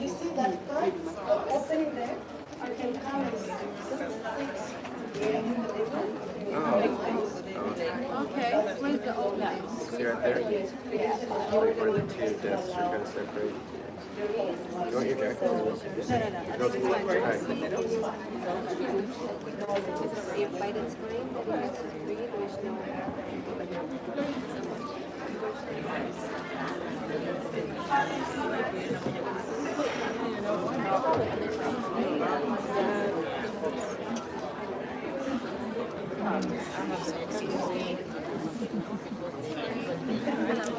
you see that part opening there? You can come and sit in the middle. Okay, where's the opening? See right there? Wait for the two desks are kind of separate. Do you want your jacket? No, it's fine. Alright. If by the time that we have to read, there's no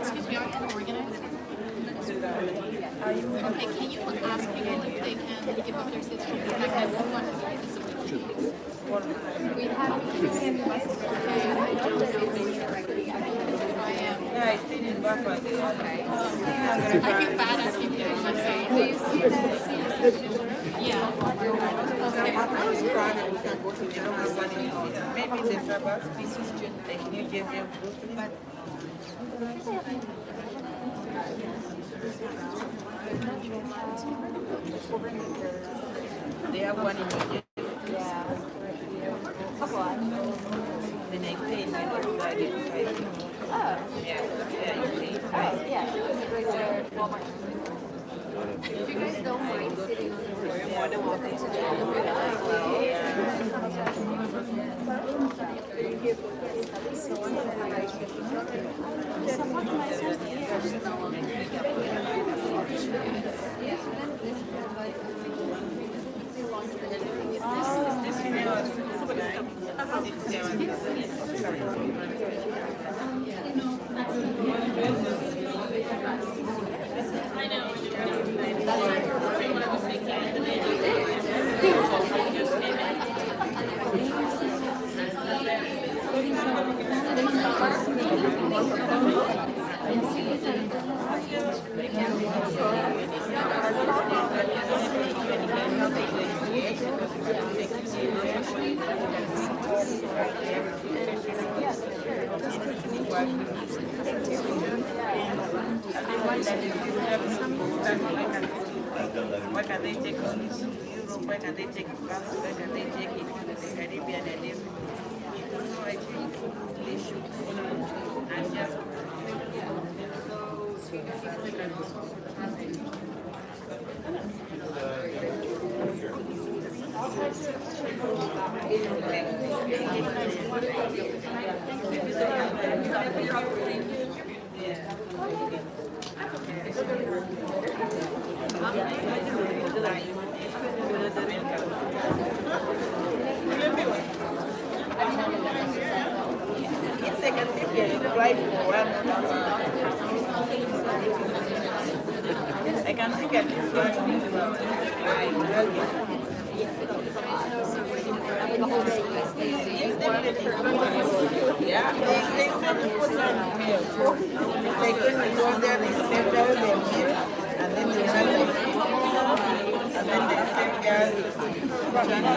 Excuse me, I can organize. Okay, can you ask people if they can give up their seats from the back? we have I am. Yeah, I stayed in Buffalo. I feel bad asking people to say, please. Yeah. I was proud we can go to the normal one. Maybe the Starbucks pieces, like New Jersey and Brooklyn. They have one in New Jersey. Then I stay in Friday. Yeah, you pay five. If you guys don't mind sitting on the floor, you're more than welcome to do Why can't they take Europe? Why can't they take France? Why can't they take it to the Caribbean and everything? So I think they should and just it's like a ticket to fly for one. I can think at this one. Yeah, they send the food on mail. Like when we go there, they send out their meal, and then they run the and then they send their and then they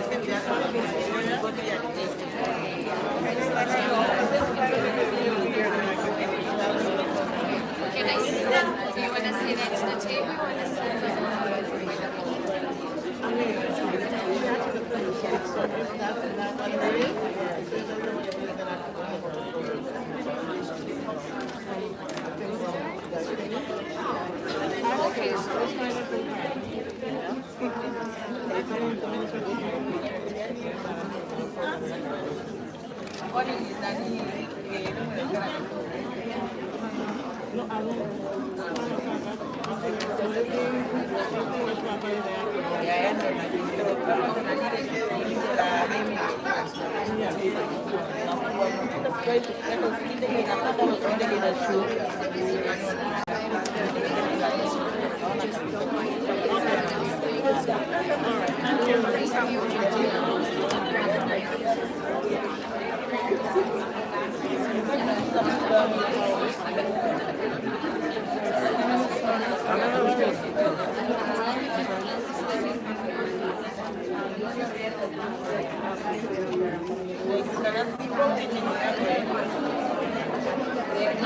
send their Can I sit down? Do you want to sit next to the table or want to sit Okay, so let's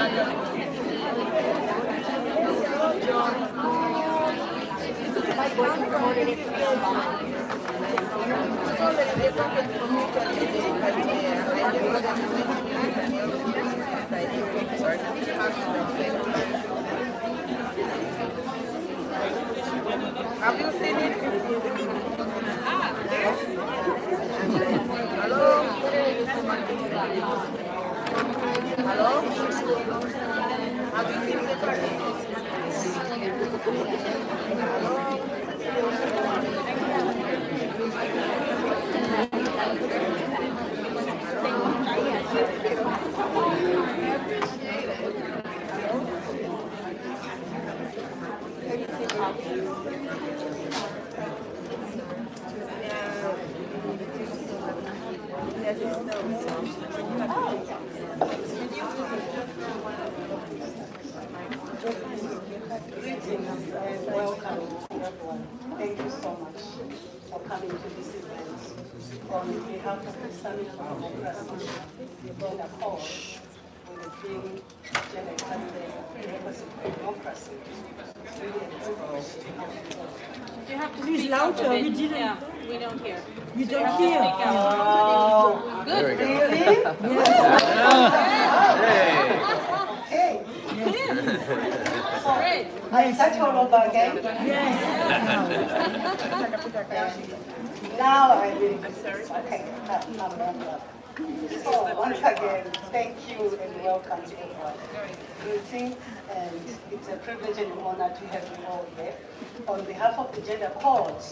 find out the Have you seen it? Hello? Hello? Have you seen the package? Greetings and welcome everyone. Thank you so much for coming to this event. On behalf of the Summit for Democracy, Gender Cohort, with the theme Gender Equality as a Prerequisite for Democracy. It's really a privilege to have you all. You have to Please speak louder, up a bit. we didn't- Yeah, we don't hear. You don't hear? Oh, There we go. really? Okay. Great. I start all over again. Yes. Now I really okay. So once again, thank you and welcome to everyone. Greetings, and it's a privilege and an honor to have you all here. On behalf of the Gender Cohort,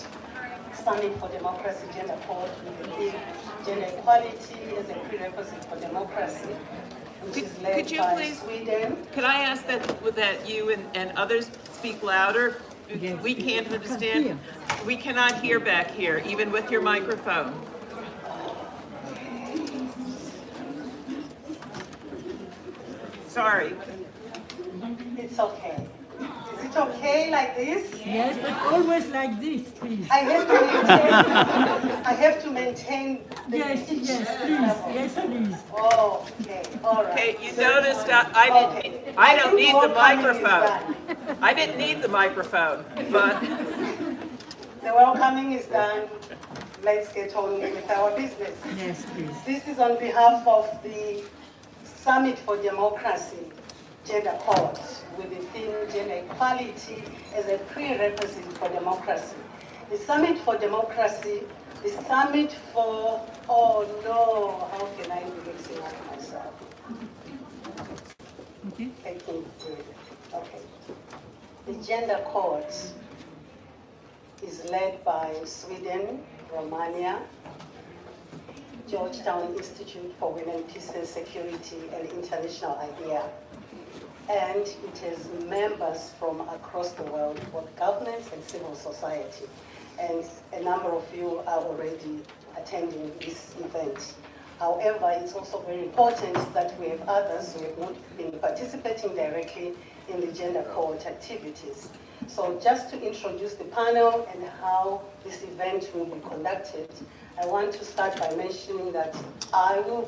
Summit for Democracy Gender Cohort, with the theme Gender Equality as a Prerequisite for Democracy, which is led Could you by please- Sweden. Could I ask that you and others speak louder? Yes. We can't understand. We cannot hear back here, even with your microphone. Sorry. It's okay. Is it okay like this? Yes, but always like this, please. I have to maintain the Yes, pitch yes, please. level. Yes, please. Oh, okay, all right. Okay, you noticed I don't need the microphone. I didn't need the microphone, but The welcoming is done. Let's get on with our business. Yes, please. This is on behalf of the Summit for Democracy Gender Cohort, with the theme Gender Equality as a Prerequisite for Democracy. The Summit for Democracy, the Summit for, oh no, how can I be mixing up myself? Okay. Take me through it. Okay. The Gender Cohort is led by Sweden, Romania, Georgetown Institute for Women, Peace and Security, and International IDEA. And it has members from across the world, both governments and civil society. And a number of you are already attending this event. However, it's also very important that we have others who have not been participating directly in the Gender Cohort activities. So just to introduce the panel and how this event will be conducted, I want to start by mentioning that I will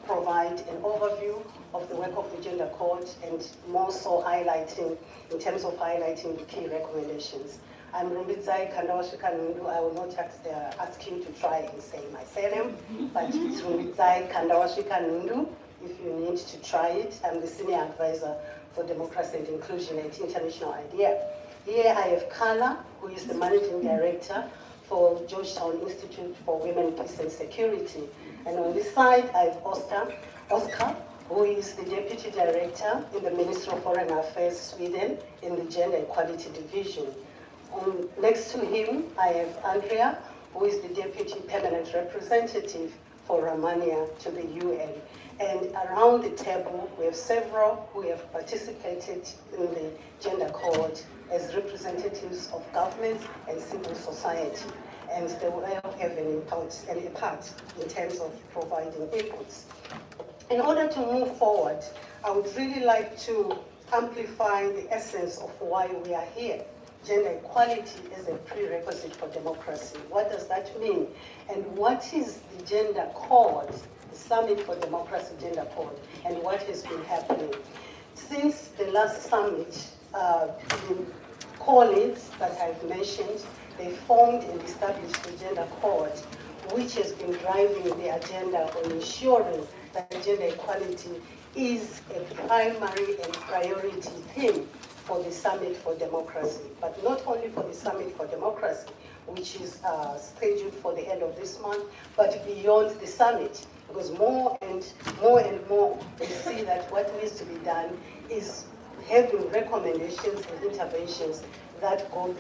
provide an overview of the work of the Gender Cohort, and more so highlighting, in terms of highlighting the key recommendations. I'm Rumbizai Kandawashika-Nundu. I will not ask you to try and say my surname, but it's Rumbizai Kandawashika-Nundu, if you need to try it. I'm the Senior Advisor for Democracy and Inclusion at International IDEA. Here I have Carla, who is the Managing Director for Georgetown Institute for Women, Peace and Security. And on this side, I have Oscar, who is the Deputy Director in the Ministry of Foreign Affairs, Sweden, in the Gender Equality Division. Next to him, I have Andrea, who is the Deputy Permanent Representative for Romania to the UN. And around the table, we have several who have participated in the Gender Cohort as representatives of governments and civil society. And they will all have a part in terms of providing inputs. In order to move forward, I would really like to amplify the essence of why we are here. Gender equality is a prerequisite for democracy. What does that mean? And what is the Gender Cohort, the Summit for Democracy Gender Cohort, and what has been happening? Since the last summit, the colleagues that I've mentioned, they formed and established the Gender Cohort, which has been driving the agenda on ensuring that gender equality is a primary and priority theme for the Summit for Democracy. But not only for the Summit for Democracy, which is scheduled for the end of this month, but beyond the summit, because more and more we see that what needs to be done is having recommendations and interventions that go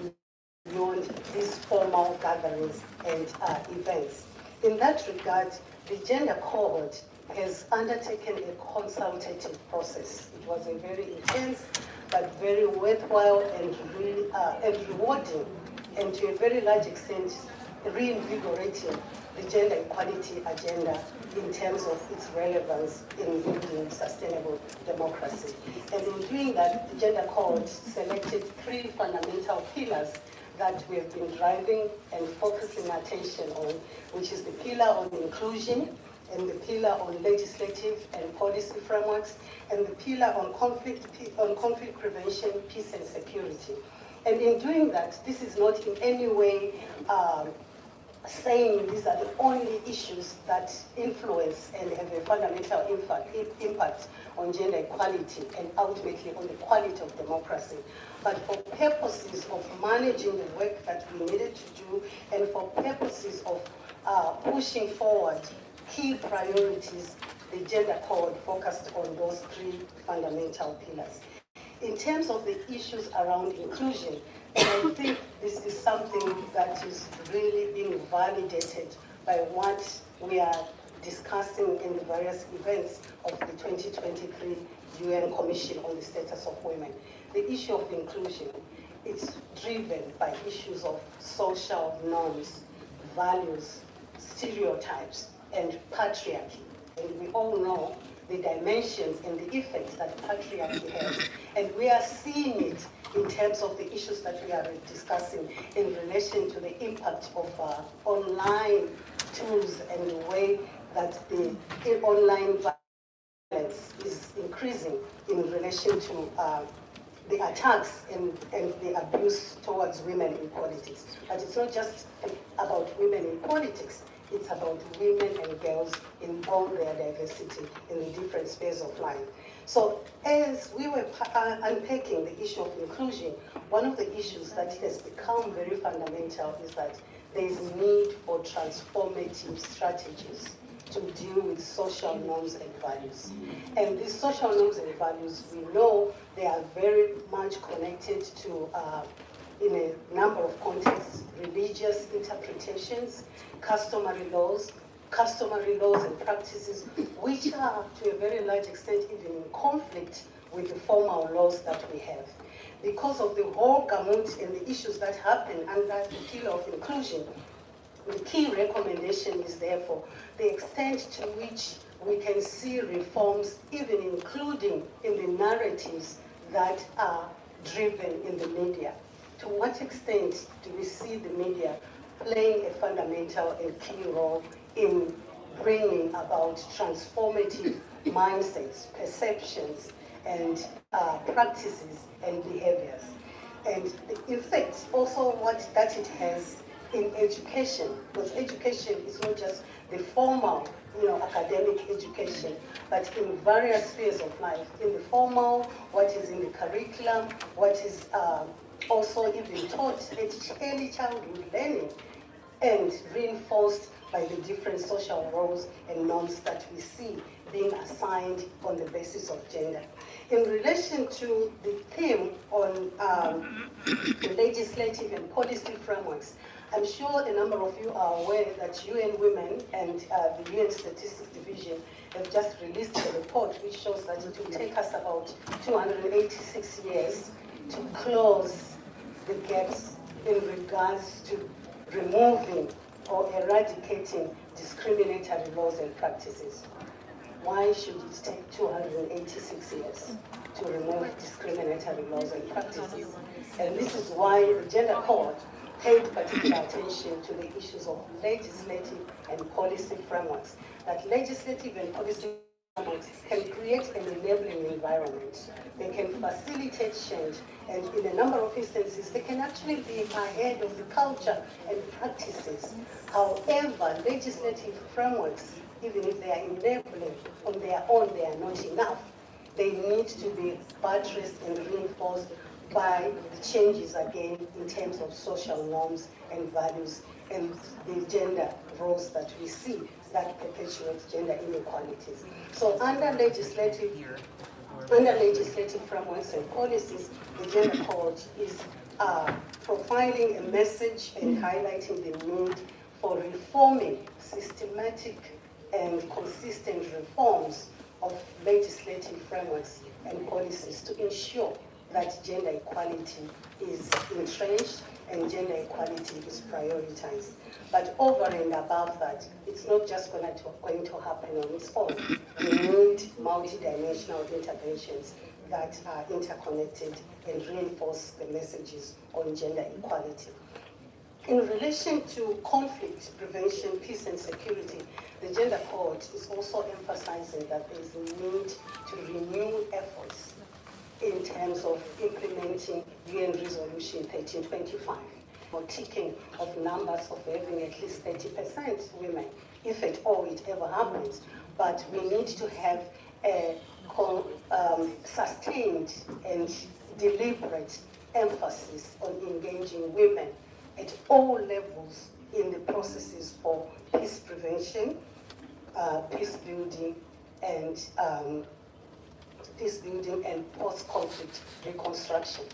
beyond these formal gatherings and events. In that regard, the Gender Cohort has undertaken a consultative process. It was a very intense but very worthwhile and rewarding, and to a very large extent reinvigorating the gender equality agenda in terms of its relevance in building sustainable democracy. And in doing that, the Gender Cohort selected 3 fundamental pillars that we have been driving and focusing attention on, which is the pillar on inclusion, and the pillar on legislative and policy frameworks, and the pillar on conflict prevention, peace and security. And in doing that, this is not in any way saying these are the only issues that influence and have a fundamental impact on gender equality and ultimately on the quality of democracy. But for purposes of managing the work that we needed to do, and for purposes of pushing forward key priorities, the Gender Cohort focused on those 3 fundamental pillars. In terms of the issues around inclusion, and I think this is something that is really being validated by what we are discussing in the various events of the 2023 UN Commission on the Status of Women. The issue of inclusion, it's driven by issues of social norms, values, stereotypes, and patriarchy. And we all know the dimensions and the effects that patriarchy has. And we are seeing it in terms of the issues that we are discussing in relation to the impact of online tools and the way that the online violence is increasing in relation to the attacks and the abuse towards women in politics. But it's not just about women in politics. It's about women and girls in all their diversity in the different spheres of life. So as we were unpacking the issue of inclusion, one of the issues that has become very fundamental is that there is a need for transformative strategies to deal with social norms and values. And these social norms and values, we know they are very much connected to in a number of contexts, religious interpretations, customary laws and practices, which are to a very large extent even in conflict with the formal laws that we have. Because of the whole gamut and the issues that happen under the pillar of inclusion, the key recommendation is therefore the extent to which we can see reforms even including in the narratives that are driven in the media. To what extent do we see the media playing a fundamental and key role in bringing about transformative mindsets, perceptions, and practices and behaviors? And in fact, also what that it has in education, because education is not just the formal, academic education, but in various spheres of life. In the formal, what is in the curriculum, what is also even taught at early childhood learning, and reinforced by the different social roles and norms that we see being assigned on the basis of gender. In relation to the theme on the legislative and policy frameworks, I'm sure a number of you are aware that UN Women and the UN Statistics Division have just released a report which shows that it will take us about 286 years to close the gaps in regards to removing or eradicating discriminatory laws and practices. Why should it take 286 years to remove discriminatory laws and practices? And this is why the Gender Cohort paid particular attention to the issues of legislative and policy frameworks. That legislative and policy can create an enabling environment. They can facilitate change, and in a number of instances, they can actually be ahead of the culture and practices. However, legislative frameworks, even if they are enabling on their own, they are not enough. They need to be buttressed and reinforced by changes again in terms of social norms and values and the gender roles that we see that perpetuate gender inequalities. So under legislative frameworks and policies, the Gender Cohort is profiling a message and highlighting the need for reforming systematic and consistent reforms of legislative frameworks and policies to ensure that gender equality is entrenched and gender equality is prioritized. But over and above that, it's not just going to happen on its own. We need multidimensional interventions that are interconnected and reinforce the messages on gender equality. In relation to conflict prevention, peace and security, the Gender Cohort is also emphasizing that there is a need to renew efforts in terms of implementing UN Resolution 1325, or ticking of numbers of having at least 30% women, if at all it ever happens. But we need to have a sustained and deliberate emphasis on engaging women at all levels in the processes for peace prevention, peace building, and post-conflict reconstruction.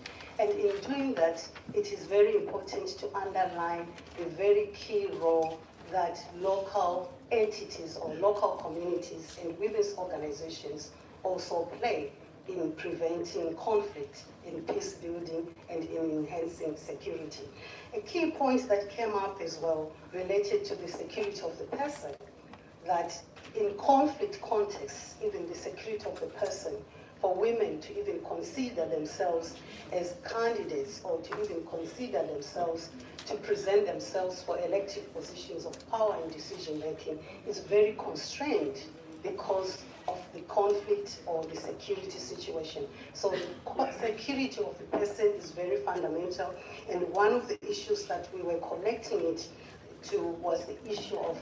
And in doing that, it is very important to underline the very key role that local entities or local communities and women's organizations also play in preventing conflict, in peace building, and in enhancing security. A key point that came up as well related to the security of the person, that in conflict contexts, even the security of the person, for women to even consider themselves as candidates or to even consider themselves to present themselves for elective positions of power and decision making is very constrained because of the conflict or the security situation. So the security of the person is very fundamental, and one of the issues that we were collecting it to was the issue of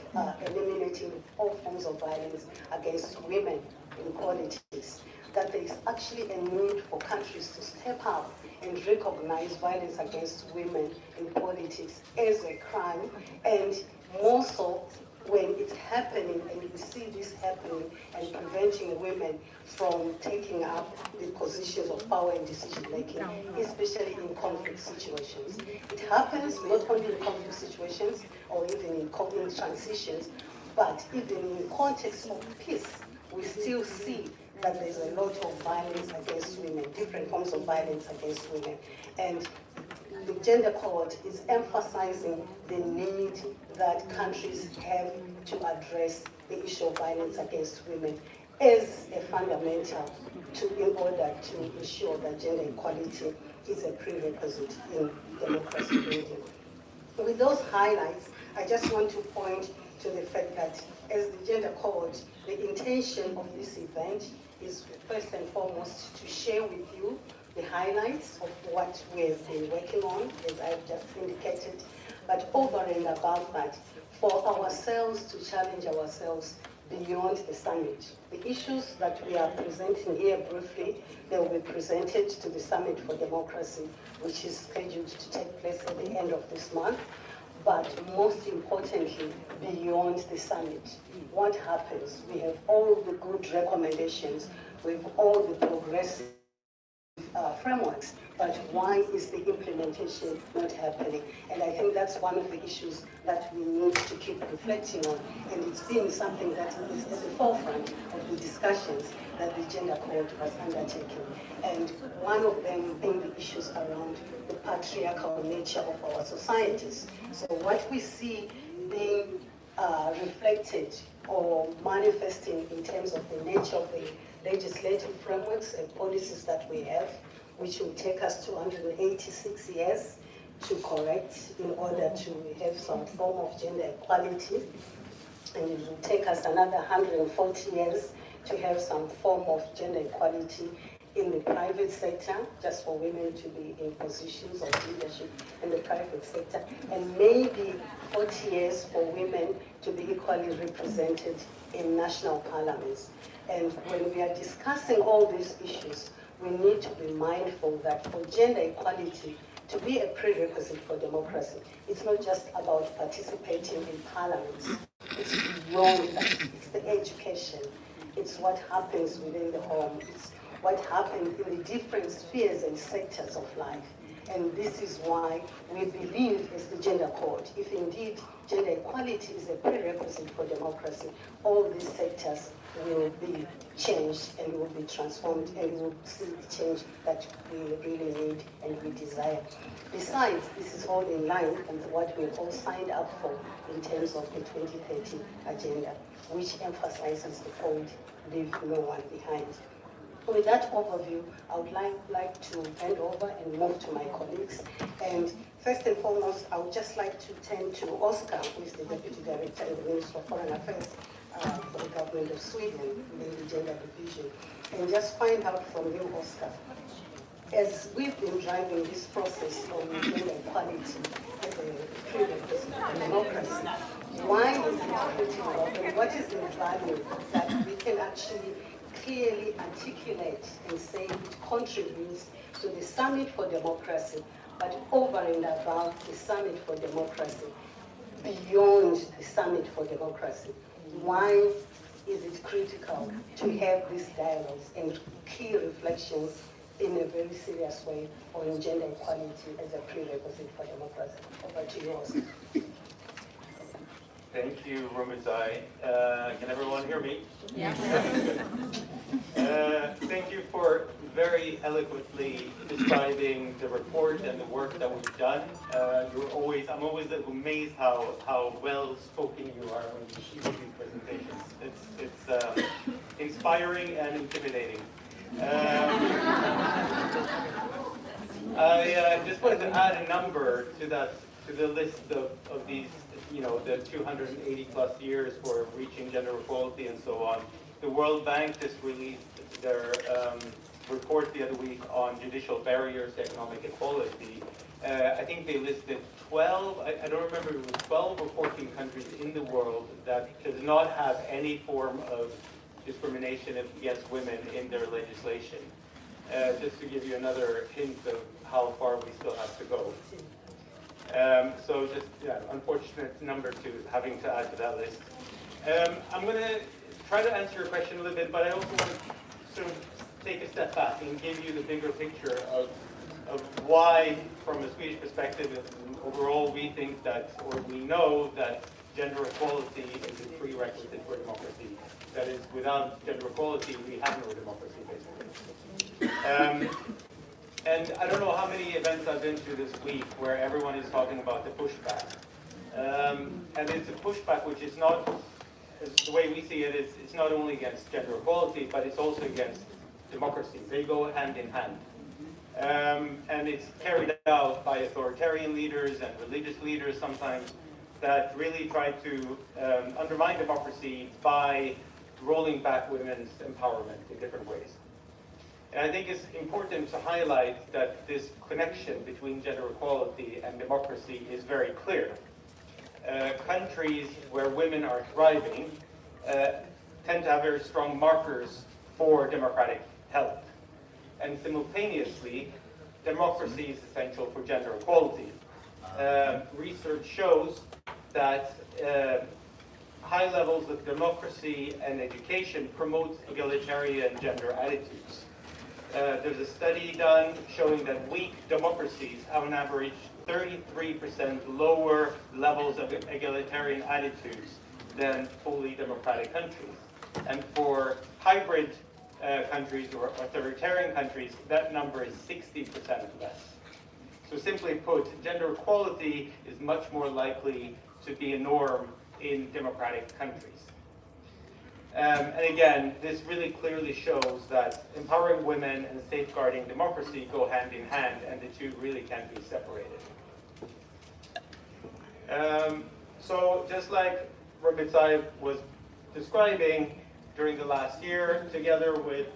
eliminating all forms of violence against women in politics. That there is actually a need for countries to step up and recognize violence against women in politics as a crime, and more so when it's happening and we see this happening and preventing women from taking up the positions of power and decision making, especially in conflict situations. It happens not only in conflict situations or even in conflict transitions, but even in context of peace, we still see that there's a lot of violence against women, different forms of violence against women. And the Gender Cohort is emphasizing the need that countries have to address the issue of violence against women as a fundamental in order to ensure that gender equality is a prerequisite in democracy building. With those highlights, I just want to point to the fact that as the Gender Cohort, the intention of this event is first and foremost to share with you the highlights of what we've been working on, as I've just indicated, but over and above that, for ourselves to challenge ourselves beyond the summit. The issues that we are presenting here briefly, they will be presented to the Summit for Democracy, which is scheduled to take place at the end of this month. But most importantly, beyond the summit, what happens? We have all the good recommendations, we have all the progressive frameworks, but why is the implementation not happening? And I think that's one of the issues that we need to keep reflecting on, and it's been something that is at the forefront of the discussions that the Gender Cohort was undertaking. And one of them being the issues around the patriarchal nature of our societies. So what we see being reflected or manifesting in terms of the nature of the legislative frameworks and policies that we have, which will take us 286 years to correct in order to have some form of gender equality. And it will take us another 140 years to have some form of gender equality in the private sector, just for women to be in positions of leadership in the private sector, and maybe 40 years for women to be equally represented in national parliaments. And when we are discussing all these issues, we need to be mindful that for gender equality to be a prerequisite for democracy, it's not just about participating in parliaments. It's beyond that. It's the education. It's what happens within the home. It's what happens in the different spheres and sectors of life. And this is why we believe, as the Gender Cohort, if indeed gender equality is a prerequisite for democracy, all these sectors will be changed and will be transformed, and we will see the change that we really need and we desire. Besides, this is all in line with what we've all signed up for in terms of the 2030 agenda, which emphasizes the point, leave no one behind. With that overview, I would like to hand over and move to my colleagues. And first and foremost, I would just like to turn to Oscar, who is the Deputy Director in the Ministry of Foreign Affairs for the government of Sweden in the Gender Division, and just find out from you, Oscar, as we've been driving this process of gender equality as a prerequisite for democracy, why is it critical, and what is the value that we can actually clearly articulate and say it contributes to the Summit for Democracy, but over and above the Summit for Democracy, beyond the Summit for Democracy? Why is it critical to have these dialogues and key reflections in a very serious way on gender equality as a prerequisite for democracy? Over to you, Oscar. Thank you, Romizai. Can everyone hear me? Yes. Thank you for very eloquently describing the report and the work that we've done. I'm always amazed how well spoken you are when you give these presentations. It's inspiring and intimidating. I just wanted to add a number to the list of these, the 280 plus years for reaching gender equality and so on. The World Bank just released their report the other week on judicial barriers to economic equality. I think they listed 12, I don't remember, it was 12 or 14 countries in the world that does not have any form of discrimination against women in their legislation. Just to give you another hint of how far we still have to go. So just, unfortunate number two, having to add to that list. I'm going to try to answer your question a little bit, but I also want to sort of take a step back and give you the bigger picture of why, from a Swedish perspective, overall we think that, or we know that gender equality is a prerequisite for democracy. That is, without gender equality, we have no democracy, basically. And I don't know how many events I've been to this week where everyone is talking about the pushback. And it's a pushback which is not, the way we see it, it's not only against gender equality, but it's also against democracy. They go hand in hand. And it's carried out by authoritarian leaders and religious leaders sometimes that really try to undermine democracy by rolling back women's empowerment in different ways. And I think it's important to highlight that this connection between gender equality and democracy is very clear. Countries where women are thriving tend to have very strong markers for democratic health. And simultaneously, democracy is essential for gender equality. Research shows that high levels of democracy and education promote egalitarian gender attitudes. There's a study done showing that weak democracies have on average 33% lower levels of egalitarian attitudes than fully democratic countries. And for hybrid countries or authoritarian countries, that number is 60% less. So simply put, gender equality is much more likely to be a norm in democratic countries. And again, this really clearly shows that empowering women and safeguarding democracy go hand in hand, and the two really can't be separated. So just like Robert was describing, during the last year, together with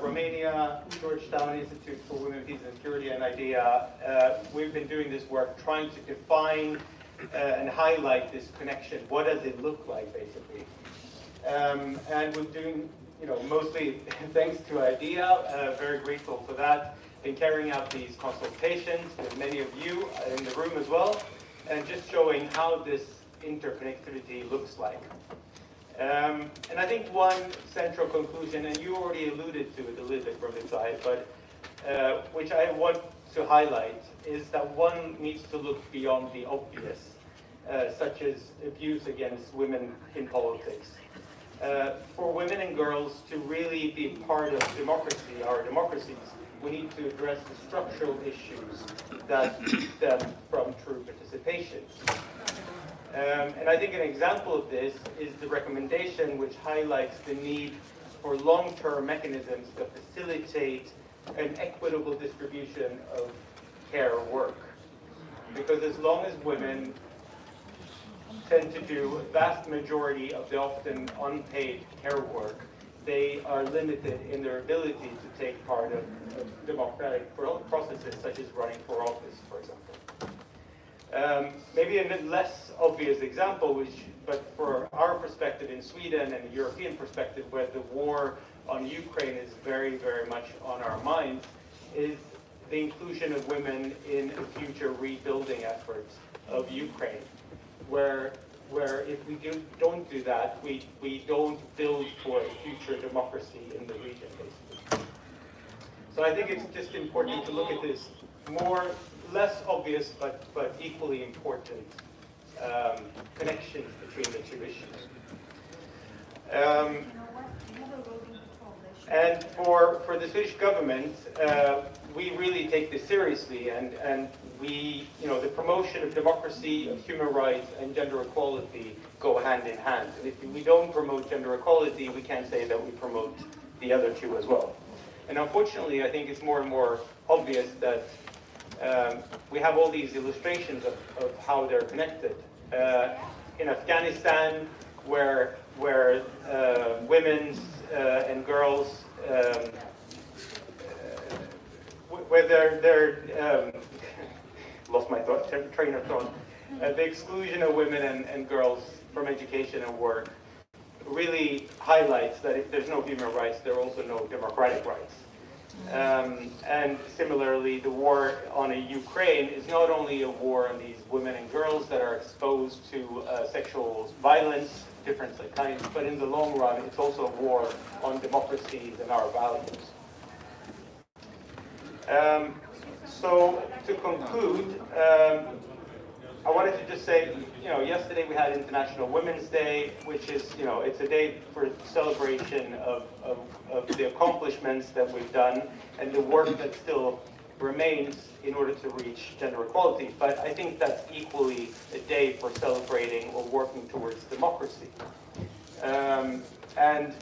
Romania, Georgetown Institute for Women, Peace and Security, and IDEA, we've been doing this work trying to define and highlight this connection. What does it look like, basically? And we're doing, mostly thanks to IDEA, very grateful for that, been carrying out these consultations with many of you in the room as well, and just showing how this interconnectivity looks like. And I think one central conclusion, and you already alluded to it a little bit from this side, but which I want to highlight, is that one needs to look beyond the obvious, such as abuse against women in politics. For women and girls to really be part of democracy, our democracies, we need to address the structural issues that stem from true participation. And I think an example of this is the recommendation which highlights the need for long-term mechanisms that facilitate an equitable distribution of care work. Because as long as women tend to do a vast majority of the often unpaid care work, they are limited in their ability to take part of democratic processes such as running for office, for example. Maybe a less obvious example, but for our perspective in Sweden and the European perspective, where the war on Ukraine is very, very much on our minds, is the inclusion of women in a future rebuilding efforts of Ukraine, where if we don't do that, we don't build for a future democracy in the region, basically. So I think it's just important to look at this less obvious, but equally important connections between the two issues. And for the Swedish government, we really take this seriously, and we, the promotion of democracy, of human rights, and gender equality go hand in hand. And if we don't promote gender equality, we can't say that we promote the other two as well. And unfortunately, I think it's more and more obvious that we have all these illustrations of how they're connected. In Afghanistan, where women and girls, where they're lost my train of thought. The exclusion of women and girls from education and work really highlights that if there's no human rights, there are also no democratic rights. And similarly, the war on Ukraine is not only a war on these women and girls that are exposed to sexual violence, different kinds, but in the long run, it's also a war on democracies and our values. So to conclude, I wanted to just say, yesterday we had International Women's Day, which is, it's a day for celebration of the accomplishments that we've done and the work that still remains in order to reach gender equality. But I think that's equally a day for celebrating or working towards democracy. And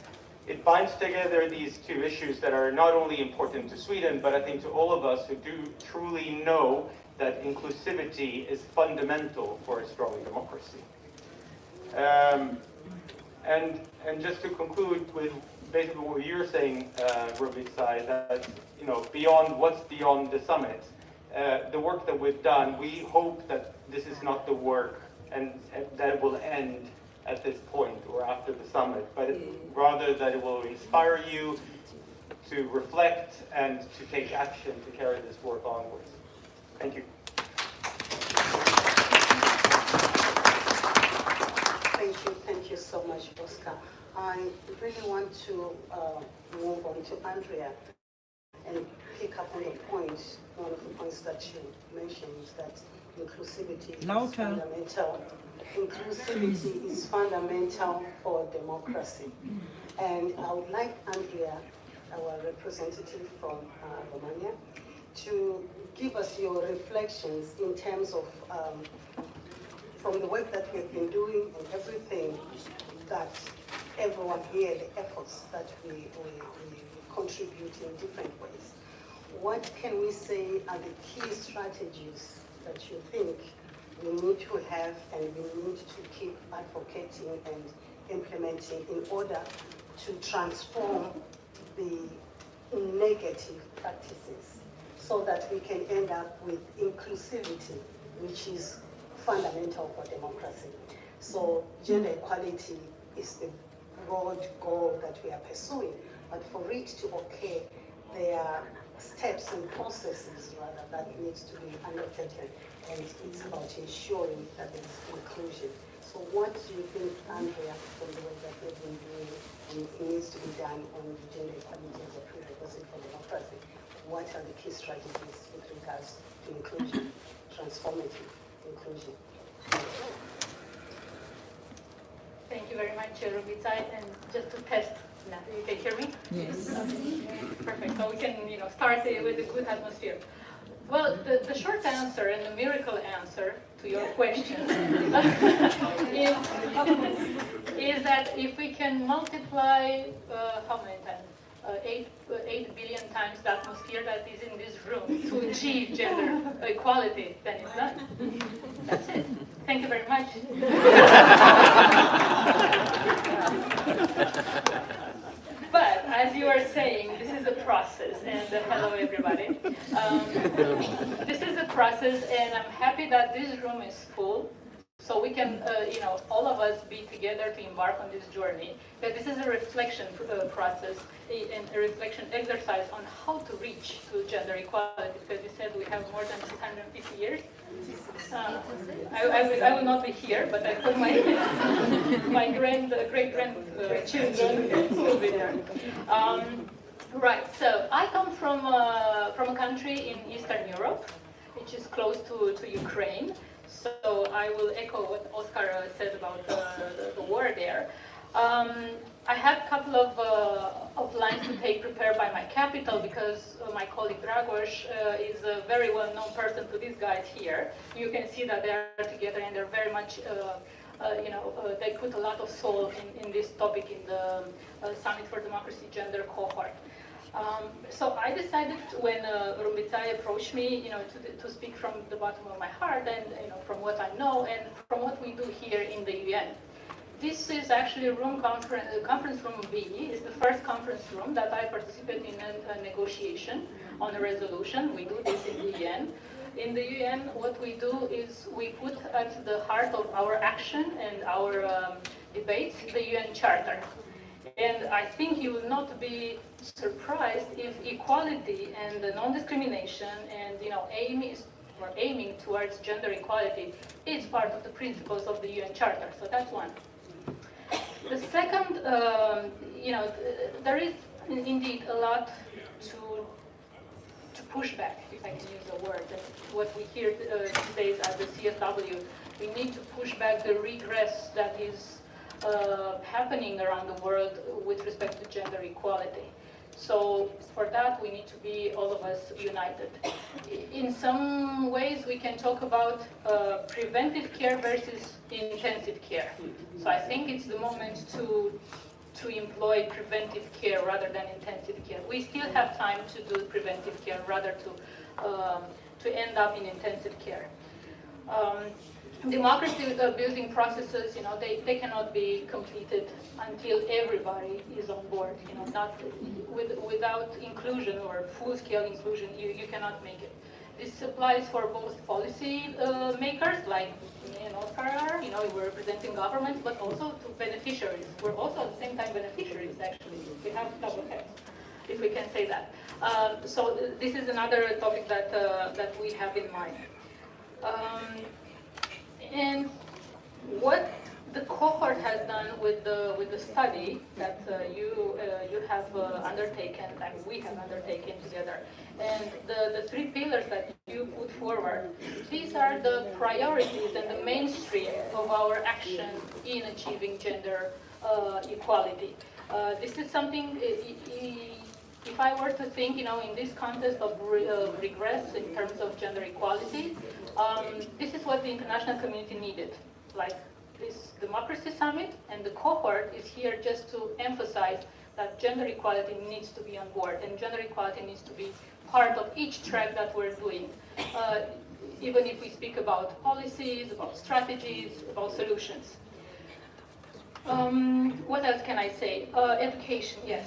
it binds together these two issues that are not only important to Sweden, but I think to all of us who do truly know that inclusivity is fundamental for a strong democracy. And just to conclude with basically what you're saying, Robica, that beyond what's beyond the summit, the work that we've done, we hope that this is not the work and that it will end at this point or after the summit, but rather that it will inspire you to reflect and to take action to carry this work onwards. Thank you. Thank you so much, Oscar. I really want to move on to Andrea and pick up on the point, one of the points that you mentioned is that inclusivity is fundamental. Inclusivity is fundamental for democracy. And I would like Andrea, our representative from Romania, to give us your reflections in terms of from the work that we've been doing and everything that everyone here, the efforts that we contribute in different ways. What can we say are the key strategies that you think we need to have and we need to keep advocating and implementing in order to transform the negative practices so that we can end up with inclusivity, which is fundamental for democracy. So gender equality is the broad goal that we are pursuing, but for it to occur, there are steps and processes rather that needs to be undertaken, and it's about ensuring that there is inclusion. So what do you think, Andrea, from the way that we've been doing and it needs to be done on gender equality as a prerequisite for democracy? What are the key strategies with regards to inclusion, transformative inclusion? Thank you very much, Rubitai. And just to test, now you can hear me? Yes. Perfect. So we can, start with a good atmosphere. Well, the short answer and the miracle answer to your question is that if we can multiply how many times? 8 billion times the atmosphere that is in this room to achieve gender equality, then it's done. That's it. Thank you very much. But as you are saying, this is a process, and hello everybody. This is a process, and I'm happy that this room is full, so we can, all of us be together to embark on this journey. That this is a reflection process and a reflection exercise on how to reach to gender equality, because you said we have more than 250 years. I will not be here, but I put my great-grandchildren will be there. Right, so I come from a country in Eastern Europe, which is close to Ukraine. So I will echo what Oscar said about the war there. I had a couple of lines to take prepared by my capital because my colleague Dragos is a very well-known person to these guys here. You can see that they are together and they're very much, they put a lot of soul in this topic in the Summit for Democracy Gender Cohort. So I decided when Rumbitai approached me, to speak from the bottom of my heart and from what I know and from what we do here in the UN. This is actually conference room B. It's the first conference room that I participate in a negotiation on a resolution. We do this in the UN. In the UN, what we do is we put at the heart of our action and our debates the UN Charter. And I think you will not be surprised if equality and non-discrimination and aiming towards gender equality is part of the principles of the UN Charter. So that's one. The second, there is indeed a lot to push back, if I can use the word. That's what we hear these days at the CSW. We need to push back the regress that is happening around the world with respect to gender equality. So for that, we need to be, all of us, united. In some ways, we can talk about preventive care versus intensive care. So I think it's the moment to employ preventive care rather than intensive care. We still have time to do preventive care rather to end up in intensive care. Democracy building processes, they cannot be completed until everybody is on board. Not without inclusion or full-scale inclusion, you cannot make it. This applies for both policy makers, like me and Oscar are. We're representing governments, but also to beneficiaries. We're also at the same time beneficiaries. Actually, we have double heads, if we can say that. So this is another topic that we have in mind. And what the cohort has done with the study that you have undertaken, and we have undertaken together, and the three pillars that you put forward, these are the priorities and the mainstream of our action in achieving gender equality. This is something. If I were to think, in this context of regress in terms of gender equality, this is what the international community needed. Like this Democracy Summit and the cohort is here just to emphasize that gender equality needs to be on board and gender equality needs to be part of each track that we're doing. Even if we speak about policies, about strategies, about solutions. What else can I say? Education, yes.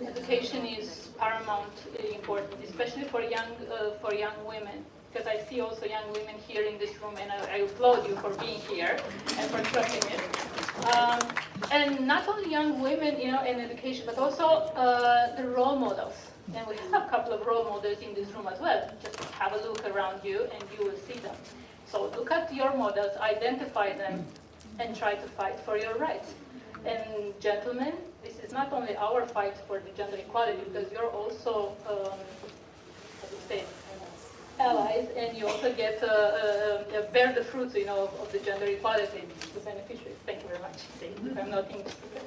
Education is paramount important, especially for young women. Because I see also young women here in this room, and I applaud you for being here and for trusting it. And not only young women, you know, in education, but also the role models. And we have a couple of role models in this room as well. Just have a look around you, and you will see them. So look at your models, identify them, and try to fight for your rights. And gentlemen, this is not only our fight for the gender equality, because you're also, how do you say, allies, and you also get bear the fruits, you know, of the gender equality, the beneficiaries. Thank you very much. I'm not English speaker.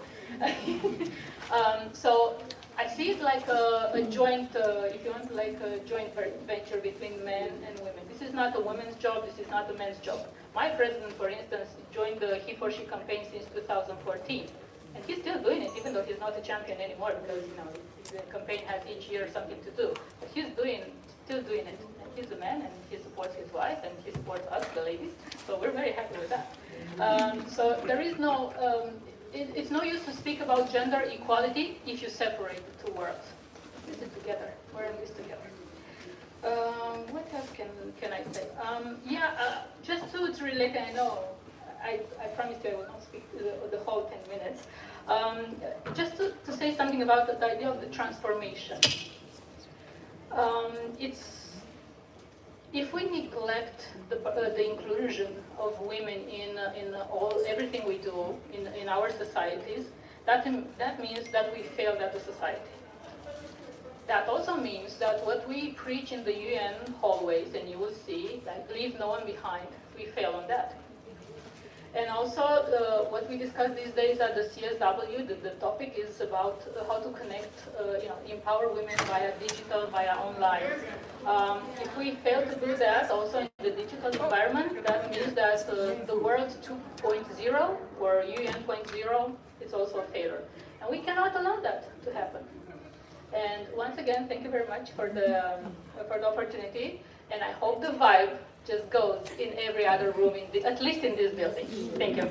So I see it like a joint, if you want, like a joint venture between men and women. This is not a woman's job. This is not a man's job. My president, for instance, joined the He for She campaign since 2014. And he's still doing it, even though he's not a champion anymore, because, you know, the campaign has each year something to do. But he's still doing it. And he's a man, and he supports his wife, and he supports us, the ladies. So we're very happy with that. So there is no, it's no use to speak about gender equality if you separate the two worlds. This is together. We're in this together. What else can I say? Just to relate, I know I promised you I will not speak the whole 10 minutes. Just to say something about the idea of the transformation. If we neglect the inclusion of women in everything we do in our societies, that means that we failed as a society. That also means that what we preach in the UN hallways, and you will see, like leave no one behind, we fail on that. And also, what we discuss these days at the CSW, the topic is about how to connect, empower women via digital, via online. If we fail to do that, also in the digital environment, that means that the world 2.0 or UN 0.0 is also a failure. And we cannot allow that to happen. And once again, thank you very much for the opportunity. And I hope the vibe just goes in every other room, at least in this building. Thank you.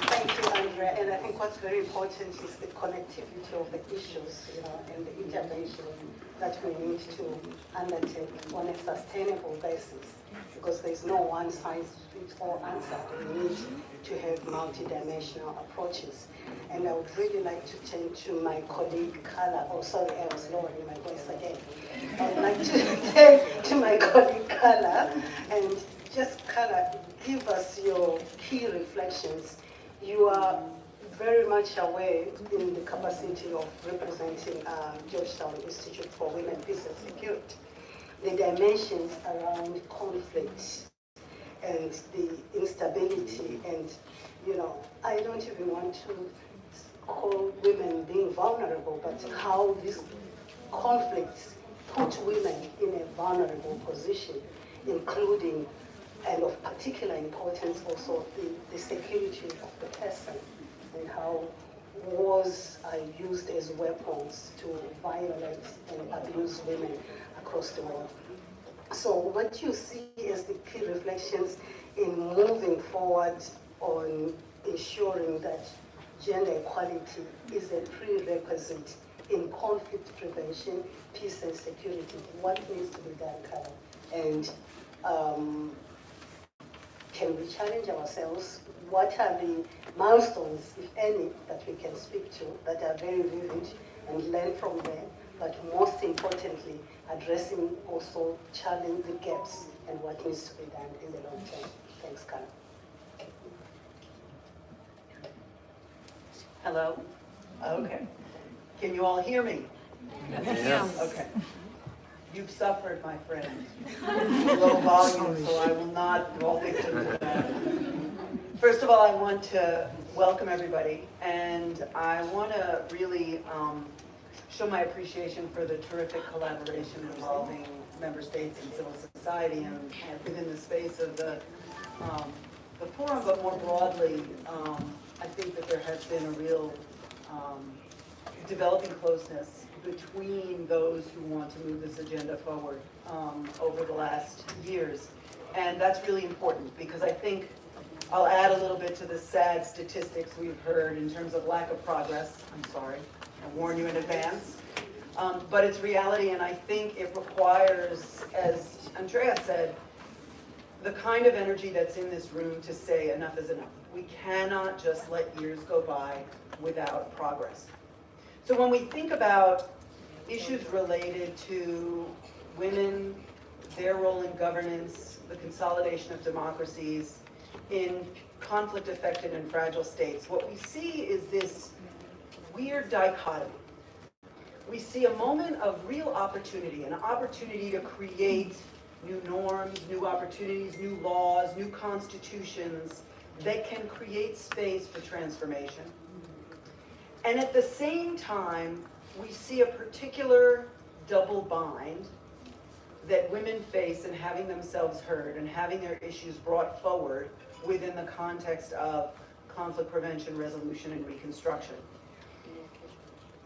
Thank you, Andrea. And I think what's very important is the connectivity of the issues, and the interventions that we need to undertake on a sustainable basis, because there's no one-size-fits-all answer. We need to have multidimensional approaches. And I would really like to turn to my colleague, Carla. Oh, sorry, I was lowering my voice again. I would like to turn to my colleague, Carla, and just, Carla, give us your key reflections. You are very much aware in the capacity of representing Georgetown Institute for Women, Peace and Security, the dimensions around conflict and the instability, and I don't even want to call women being vulnerable, but how these conflicts put women in a vulnerable position, including, and of particular importance also, the security of the person, and how wars are used as weapons to violate and abuse women across the world. So what you see as the key reflections in moving forward on ensuring that gender equality is a prerequisite in conflict prevention, peace and security. What needs to be done, Carla? And can we challenge ourselves? What are the milestones, if any, that we can speak to that are very vivid and learn from them, but most importantly, addressing also challenge the gaps and what needs to be done in the long term? Thanks, Carla. Hello? Okay. Can you all hear me? Yes. Okay. You've suffered, my friend. Low volume, so I will not fall victim to that. First of all, I want to welcome everybody, and I want to really show my appreciation for the terrific collaboration involving member states and civil society, and within the space of the forum, but more broadly, I think that there has been a real developing closeness between those who want to move this agenda forward over the last years. And that's really important because I think I'll add a little bit to the sad statistics we've heard in terms of lack of progress. I'm sorry, I warn you in advance. But it's reality, and I think it requires, as Andrea said, the kind of energy that's in this room to say enough is enough. We cannot just let years go by without progress. So when we think about issues related to women, their role in governance, the consolidation of democracies in conflict-affected and fragile states, what we see is this weird dichotomy. We see a moment of real opportunity, an opportunity to create new norms, new opportunities, new laws, new constitutions that can create space for transformation. And at the same time, we see a particular double bind that women face in having themselves heard and having their issues brought forward within the context of conflict prevention, resolution, and reconstruction.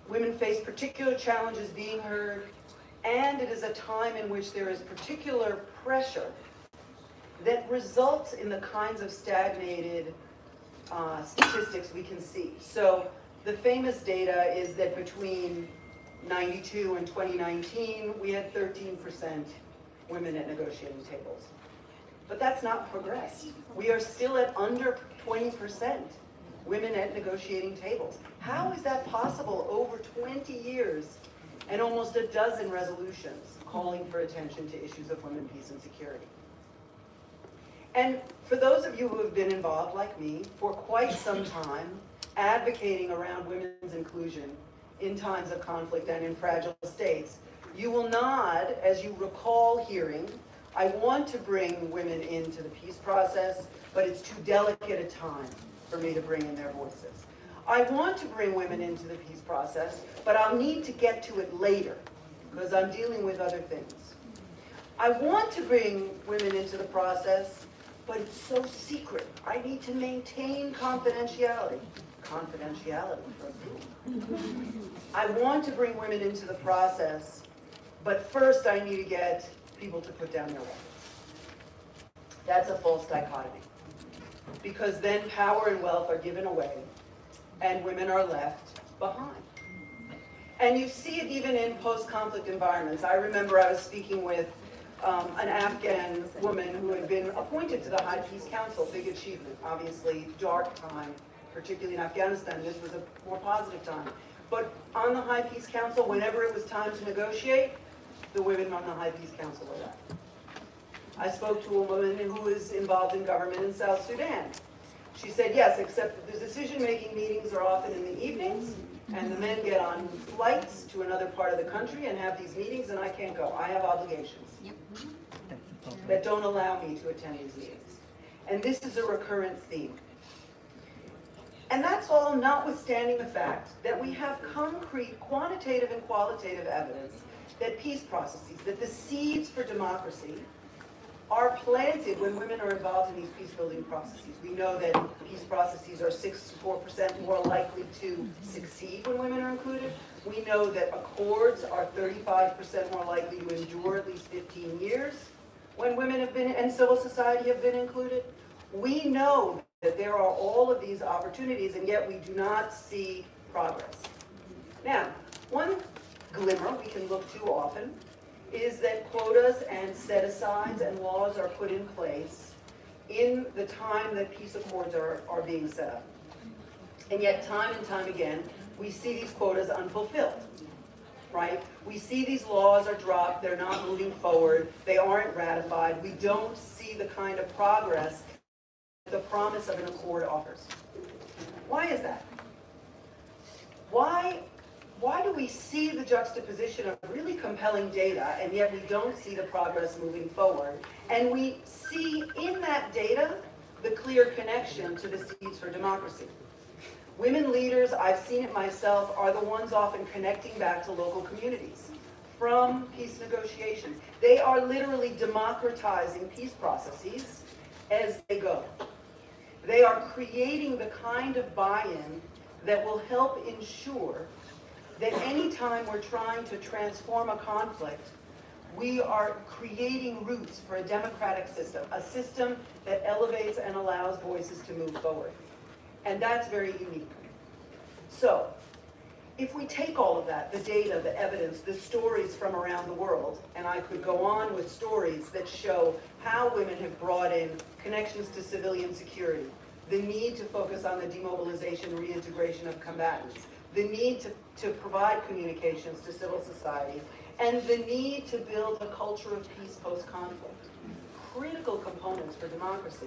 Women face particular challenges being heard, and it is a time in which there is particular pressure that results in the kinds of stagnated statistics we can see. So the famous data is that between 92 and 2019, we had 13% women at negotiating tables. But that's not progressed. We are still at under 20% women at negotiating tables. How is that possible over 20 years and almost a dozen resolutions calling for attention to issues of women, peace, and security? And for those of you who have been involved, like me, for quite some time, advocating around women's inclusion in times of conflict and in fragile states, you will nod as you recall hearing, I want to bring women into the peace process, but it's too delicate a time for me to bring in their voices. I want to bring women into the peace process, but I'll need to get to it later because I'm dealing with other things. I want to bring women into the process, but it's so secret. I need to maintain confidentiality. Confidentiality for who? I want to bring women into the process, but first I need to get people to put down their weapons. That's a false dichotomy. Because then power and wealth are given away, and women are left behind. And you see it even in post-conflict environments. I remember I was speaking with an Afghan woman who had been appointed to the High Peace Council, big achievement, obviously dark time, particularly in Afghanistan. This was a more positive time. But on the High Peace Council, whenever it was time to negotiate, the women on the High Peace Council were left. I spoke to a woman who was involved in government in South Sudan. She said, yes, except the decision-making meetings are often in the evenings, and the men get on flights to another part of the country and have these meetings, and I can't go. I have obligations that don't allow me to attend these meetings. And this is a recurrent theme. And that's all notwithstanding the fact that we have concrete quantitative and qualitative evidence that peace processes, that the seeds for democracy are planted when women are involved in these peace-building processes. We know that peace processes are 64% more likely to succeed when women are included. We know that accords are 35% more likely to endure at least 15 years when women have been, and civil society have been included. We know that there are all of these opportunities, and yet we do not see progress. Now, one glimmer we can look to often is that quotas and set-asides and laws are put in place in the time that peace accords are being set up. And yet, time and time again, we see these quotas unfulfilled, right? We see these laws are dropped, they're not moving forward, they aren't ratified, we don't see the kind of progress the promise of an accord offers. Why is that? Why do we see the juxtaposition of really compelling data and yet we don't see the progress moving forward? And we see in that data the clear connection to the seeds for democracy. Women leaders, I've seen it myself, are the ones often connecting back to local communities from peace negotiations. They are literally democratizing peace processes as they go. They are creating the kind of buy-in that will help ensure that anytime we're trying to transform a conflict, we are creating roots for a democratic system, a system that elevates and allows voices to move forward. And that's very unique. So, if we take all of that, the data, the evidence, the stories from around the world, and I could go on with stories that show how women have brought in connections to civilian security, the need to focus on the demobilization and reintegration of combatants, the need to provide communications to civil society, and the need to build a culture of peace post-conflict. Critical components for democracy.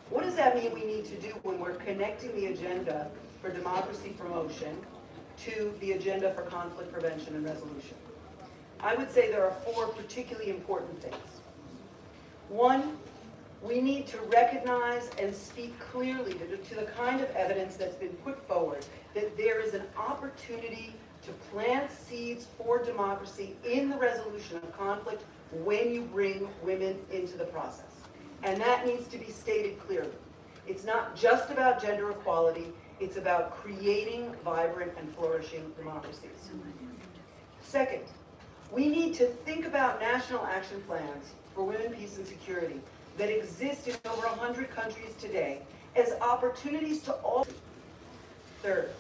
What does that mean we need to do when we're connecting the agenda for democracy promotion to the agenda for conflict prevention and resolution? I would say there are 4 particularly important things. 1, we need to recognize and speak clearly to the kind of evidence that's been put forward that there is an opportunity to plant seeds for democracy in the resolution of conflict when you bring women into the process. And that needs to be stated clearly. It's not just about gender equality, it's about creating vibrant and flourishing democracies. Second, we need to think about national action plans for women, peace, and security that exist in over 100 countries today as opportunities to all. Third,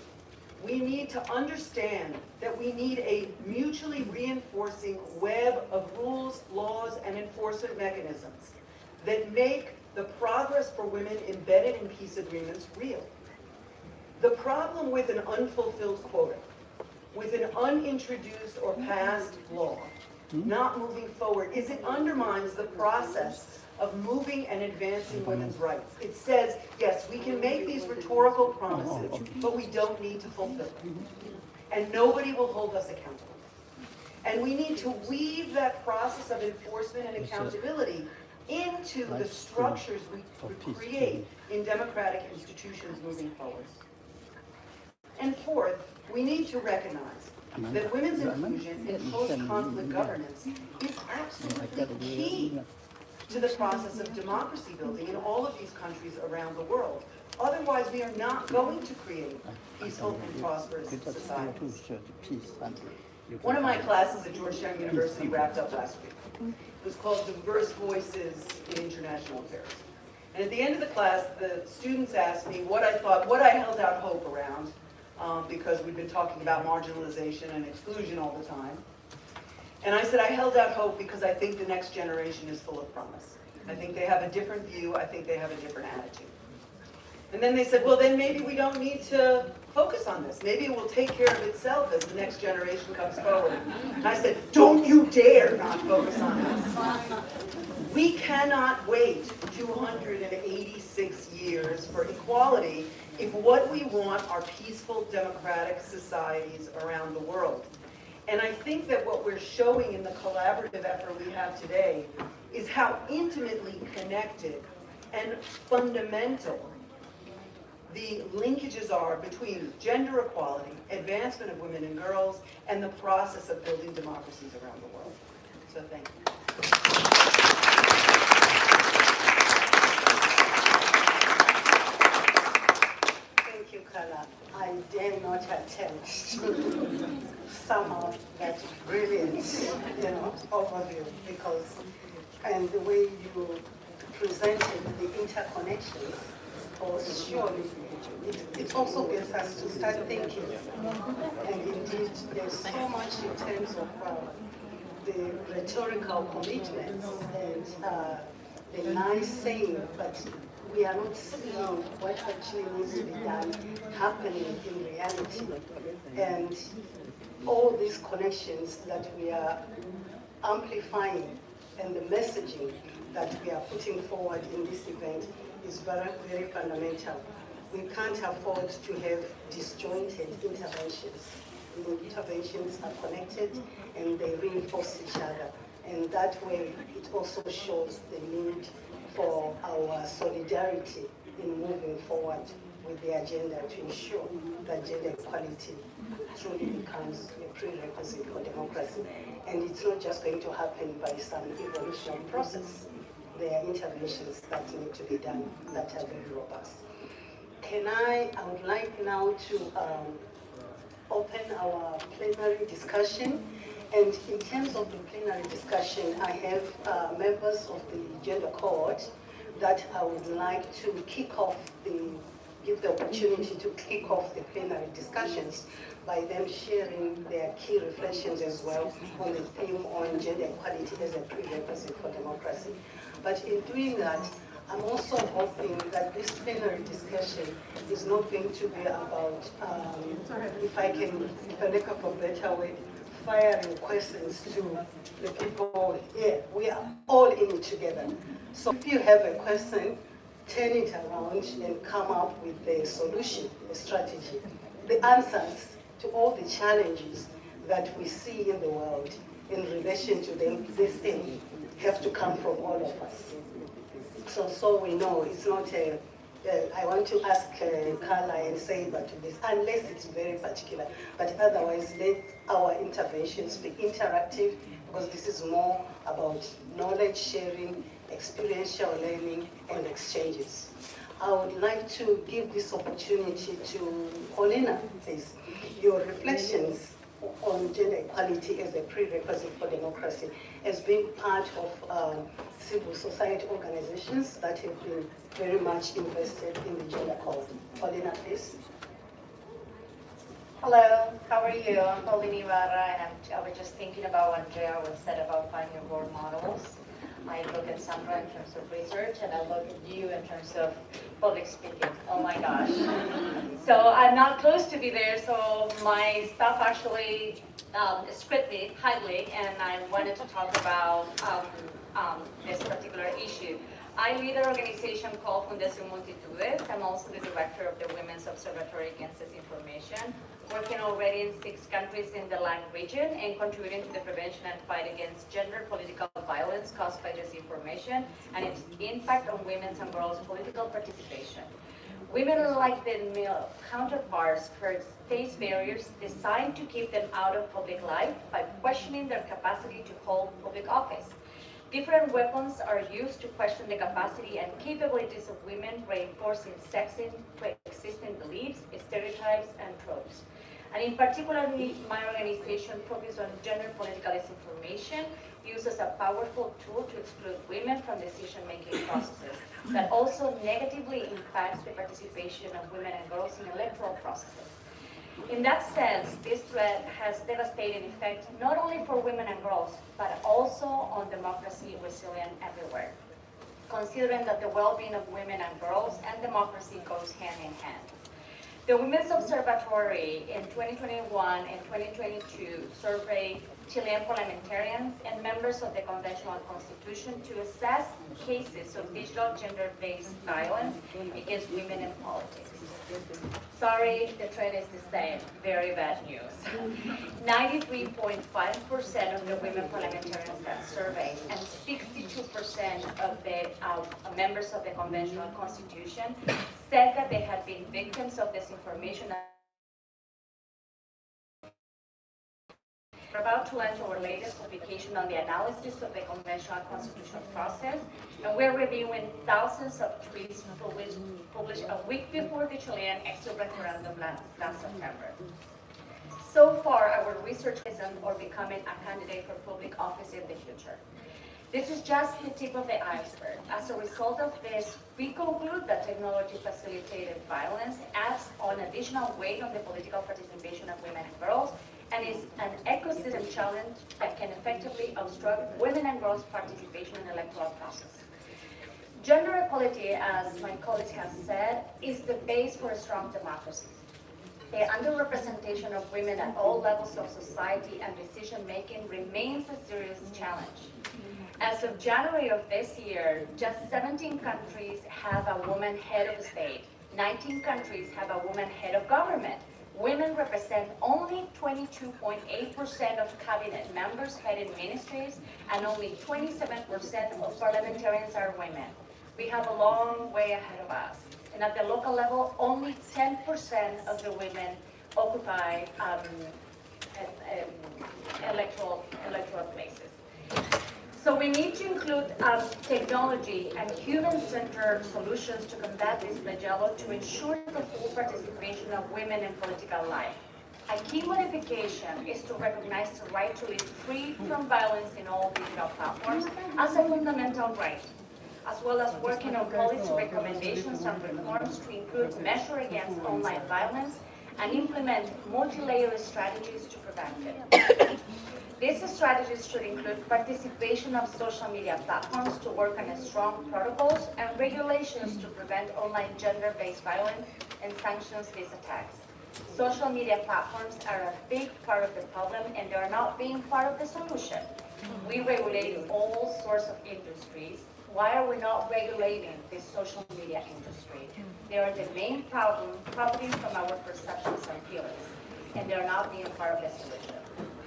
we need to understand that we need a mutually reinforcing web of rules, laws, and enforcement mechanisms that make the progress for women embedded in peace agreements real. The problem with an unfulfilled quota, with an unintroduced or passed law, not moving forward, is it undermines the process of moving and advancing women's rights. It says, yes, we can make these rhetorical promises, but we don't need to fulfill them. And nobody will hold us accountable. And we need to weave that process of enforcement and accountability into the structures we create in democratic institutions moving forward. And fourth, we need to recognize that women's inclusion in post-conflict governance is absolutely key to the process of democracy building in all of these countries around the world. Otherwise, we are not going to create peaceful and prosperous societies. One of my classes at Georgetown University wrapped up last week. It was called Diverse Voices in International Affairs. And at the end of the class, the students asked me what I held out hope around, because we've been talking about marginalization and exclusion all the time. And I said I held out hope because I think the next generation is full of promise. I think they have a different view. I think they have a different attitude. And then they said, well, then maybe we don't need to focus on this. Maybe it will take care of itself as the next generation comes forward. And I said, don't you dare not focus on this. We cannot wait 286 years for equality if what we want are peaceful, democratic societies around the world. And I think that what we're showing in the collaborative effort we have today is how intimately connected and fundamental the linkages are between gender equality, advancement of women and girls, and the process of building democracies around the world. So thank you. Thank you, Carla. I dare not attempt to sum up that brilliant, overview, because, and the way you presented the interconnections, or surely it also gets us to start thinking. And indeed, there's so much in terms of the rhetorical commitments and the nice saying, but we are not seeing what actually needs to be done happening in reality. And all these connections that we are amplifying and the messaging that we are putting forward in this event is very, very fundamental. We can't afford to have disjointed interventions. The interventions are connected and they reinforce each other. And that way, it also shows the need for our solidarity in moving forward with the agenda to ensure that gender equality truly becomes a prerequisite for democracy. And it's not just going to happen by some evolutionary process. There are interventions that need to be done that are very robust. I would like now to open our plenary discussion. And in terms of the plenary discussion, I have members of the gender cohort that I would like to give the opportunity to kick off the plenary discussions by them sharing their key reflections as well on the theme on gender equality as a prerequisite for democracy. But in doing that, I'm also hoping that this plenary discussion is not going to be about, if I look for a better word, firing questions to the people here. We are all in it together. So if you have a question, turn it around and come up with a solution, a strategy, the answers to all the challenges that we see in the world in relation to this thing have to come from all of us. So we know it's not I want to ask Carla and say but to this, unless it's very particular. But otherwise, let our interventions be interactive, because this is more about knowledge sharing, experiential learning, and exchanges. I would like to give this opportunity to Paulina, please. Your reflections on gender equality as a prerequisite for democracy, as being part of civil society organizations that have been very much invested in the gender cause. Paulina, please. Hello, how are you? I'm Paulina Ibarra, and I was just thinking about what JR was said about finding role models. I look at Sandra in terms of research, and I look at you in terms of public speaking. Oh my gosh. So I'm not close to be there, so my staff actually scripted me highly, and I wanted to talk about this particular issue. I lead an organization called Fundación Multitudes. I'm also the director of the Women's Observatory Against Disinformation, working already in 6 countries in the LAC region and contributing to the prevention and fight against gender political violence caused by disinformation and its impact on women's and girls' political participation. Women, like their male counterparts, face barriers designed to keep them out of public life by questioning their capacity to hold public office. Different weapons are used to question the capacity and capabilities of women, reinforcing sexist, pre-existing beliefs, stereotypes, and tropes. And in particular, my organization focuses on gender political disinformation, used as a powerful tool to exclude women from decision-making processes, that also negatively impacts the participation of women and girls in electoral processes. In that sense, this threat has devastating effects not only for women and girls, but also on democracy resilient everywhere, considering that the well-being of women and girls and democracy goes hand in hand. The Women's Observatory in 2021 and 2022 surveyed Chilean parliamentarians and members of the Conventional Constitution to assess cases of digital gender-based violence against women in politics. Sorry, the trend is the same. Very bad news. 93.5% of the women parliamentarians that surveyed and 62% of the members of the Conventional Constitution said that they had been victims of disinformation. We're about to launch our latest publication on the analysis of the conventional constitutional process, and we're reviewing thousands of tweets published a week before the Chilean exit referendum last September. So far, our research is on becoming a candidate for public office in the future. This is just the tip of the iceberg. As a result of this, we conclude that technology-facilitated violence adds on additional weight on the political participation of women and girls, and is an ecosystem challenge that can effectively obstruct women and girls' participation in the electoral process. Gender equality, as my colleagues have said, is the base for a strong democracy. The underrepresentation of women at all levels of society and decision-making remains a serious challenge. As of January of this year, just 17 countries have a woman head of state. 19 countries have a woman head of government. Women represent only 22.8% of cabinet members heading ministries, and only 27% of parliamentarians are women. We have a long way ahead of us. And at the local level, only 10% of the women occupy electoral places. So we need to include technology and human-centered solutions to combat this flagellum to ensure the full participation of women in political life. A key modification is to recognize the right to live free from violence in all digital platforms as a fundamental right, as well as working on policy recommendations and reforms to include measures against online violence and implement multi-layered strategies to prevent it. These strategies should include participation of social media platforms to work on strong protocols and regulations to prevent online gender-based violence and sanctions these attacks. Social media platforms are a big part of the problem and they are not being part of the solution. We regulate all sorts of industries. Why are we not regulating the social media industry? They are the main problem, profiting from our perceptions and feelings, and they are not being part of the solution.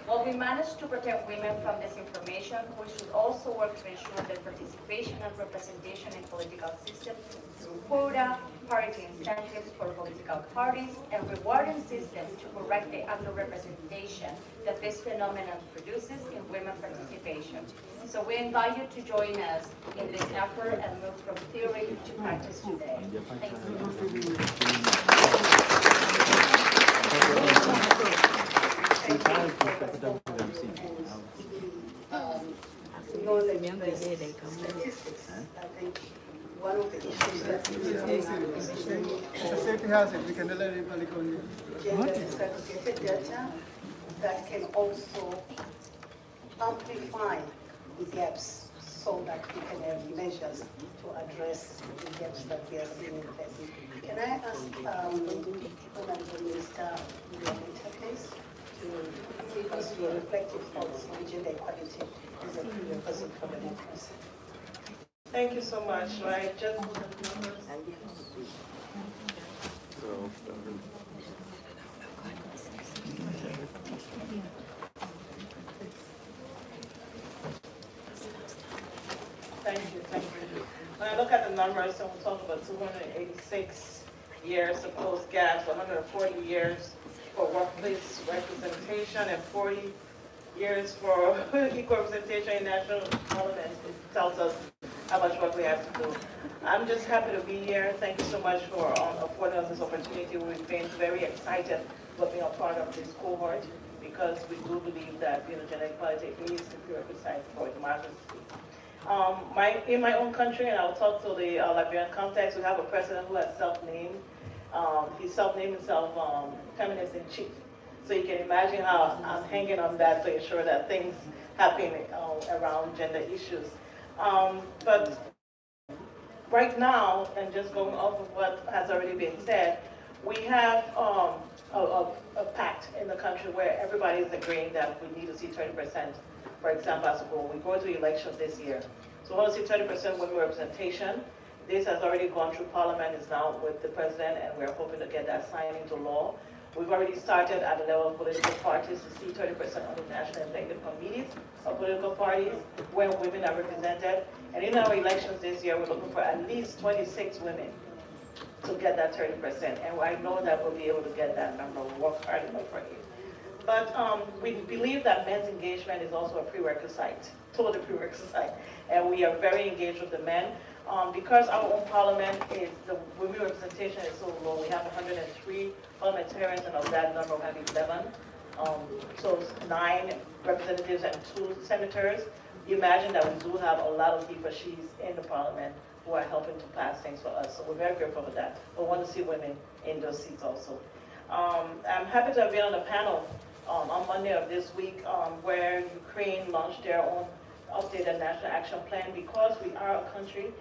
While we manage to protect women from disinformation, we should also work to ensure their participation and representation in political systems through quota, parity incentives for political parties, and rewarding systems to correct the underrepresentation that this phenomenon produces in women participation. So we invite you to join us in this effort and move from theory to practice today. Thank Statistics, I think one of the issues that is gender disaggregated data that can also amplify the gaps so that we can have measures to address the gaps that we are seeing in place. Can I ask Honorable Minister William Interface to give us your reflective thoughts on gender equality as a prerequisite for democracy? Thank you so much. Right, just thank you. When I look at the numbers, so we'll talk about 286 years supposed gaps, 140 years for workplace representation, and 40 years for equal representation in national parliament. It tells us how much work we have to do. I'm just happy to be here. Thank you so much for affording us this opportunity. We've been very excited about being a part of this cohort because we do believe that gender equality is the prerequisite for democracy. In my own country, and I'll talk to the Liberian context, we have a president who has self-named. He self-named himself feminist in chief. So you can imagine how I'm hanging on that to ensure that things happen around gender issues. But right now, and just going off of what has already been said, we have a pact in the country where everybody is agreeing that we need to see 30%, for example, as a goal. We go to elections this year. So we want to see 30% women representation. This has already gone through Parliament, is now with the President, and we're hoping to get that signed into law. We've already started at the level of political parties to see 30% of the national executive committees of political parties where women are represented. And in our elections this year, we're looking for at least 26 women to get that 30%. And I know that we'll be able to get that number. We'll work hard enough for it. But we believe that men's engagement is also a prerequisite, total prerequisite. And we are very engaged with the men. Because our own parliament is, the women representation is so low, we have 103 parliamentarians, and of that number we have 11. So it's 9 representatives and 2 senators. You imagine that we do have a lot of people she's in the parliament who are helping to pass things for us. So we're very grateful for that. We want to see women in those seats also. I'm happy to have been on a panel on Monday of this week where Ukraine launched their own updated national action plan because we are a country,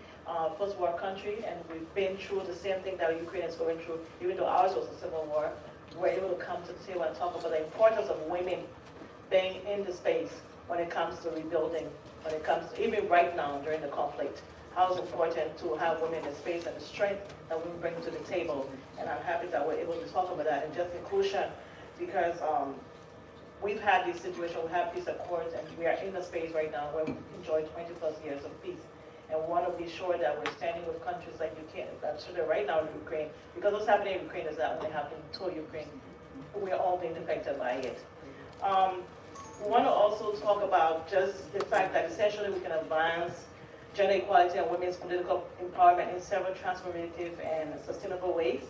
post-war country, and we've been through the same thing that Ukraine is going through, even though ours was a civil war. We're able to come to the table and talk about the importance of women being in the space when it comes to rebuilding, when it comes to, even right now during the conflict, how it's important to have women in the space and the strength that we bring to the table. And I'm happy that we're able to talk about that, and just inclusion, because we've had this situation, we have peace accords, and we are in the space right now where we enjoy 20 plus years of peace. And we want to be sure that we're standing with countries like Ukraine, that's true right now in Ukraine, because what's happening in Ukraine is that when it happened to Ukraine, we're all being affected by it. We want to also talk about just the fact that essentially we can advance gender equality and women's political empowerment in several transformative and sustainable ways.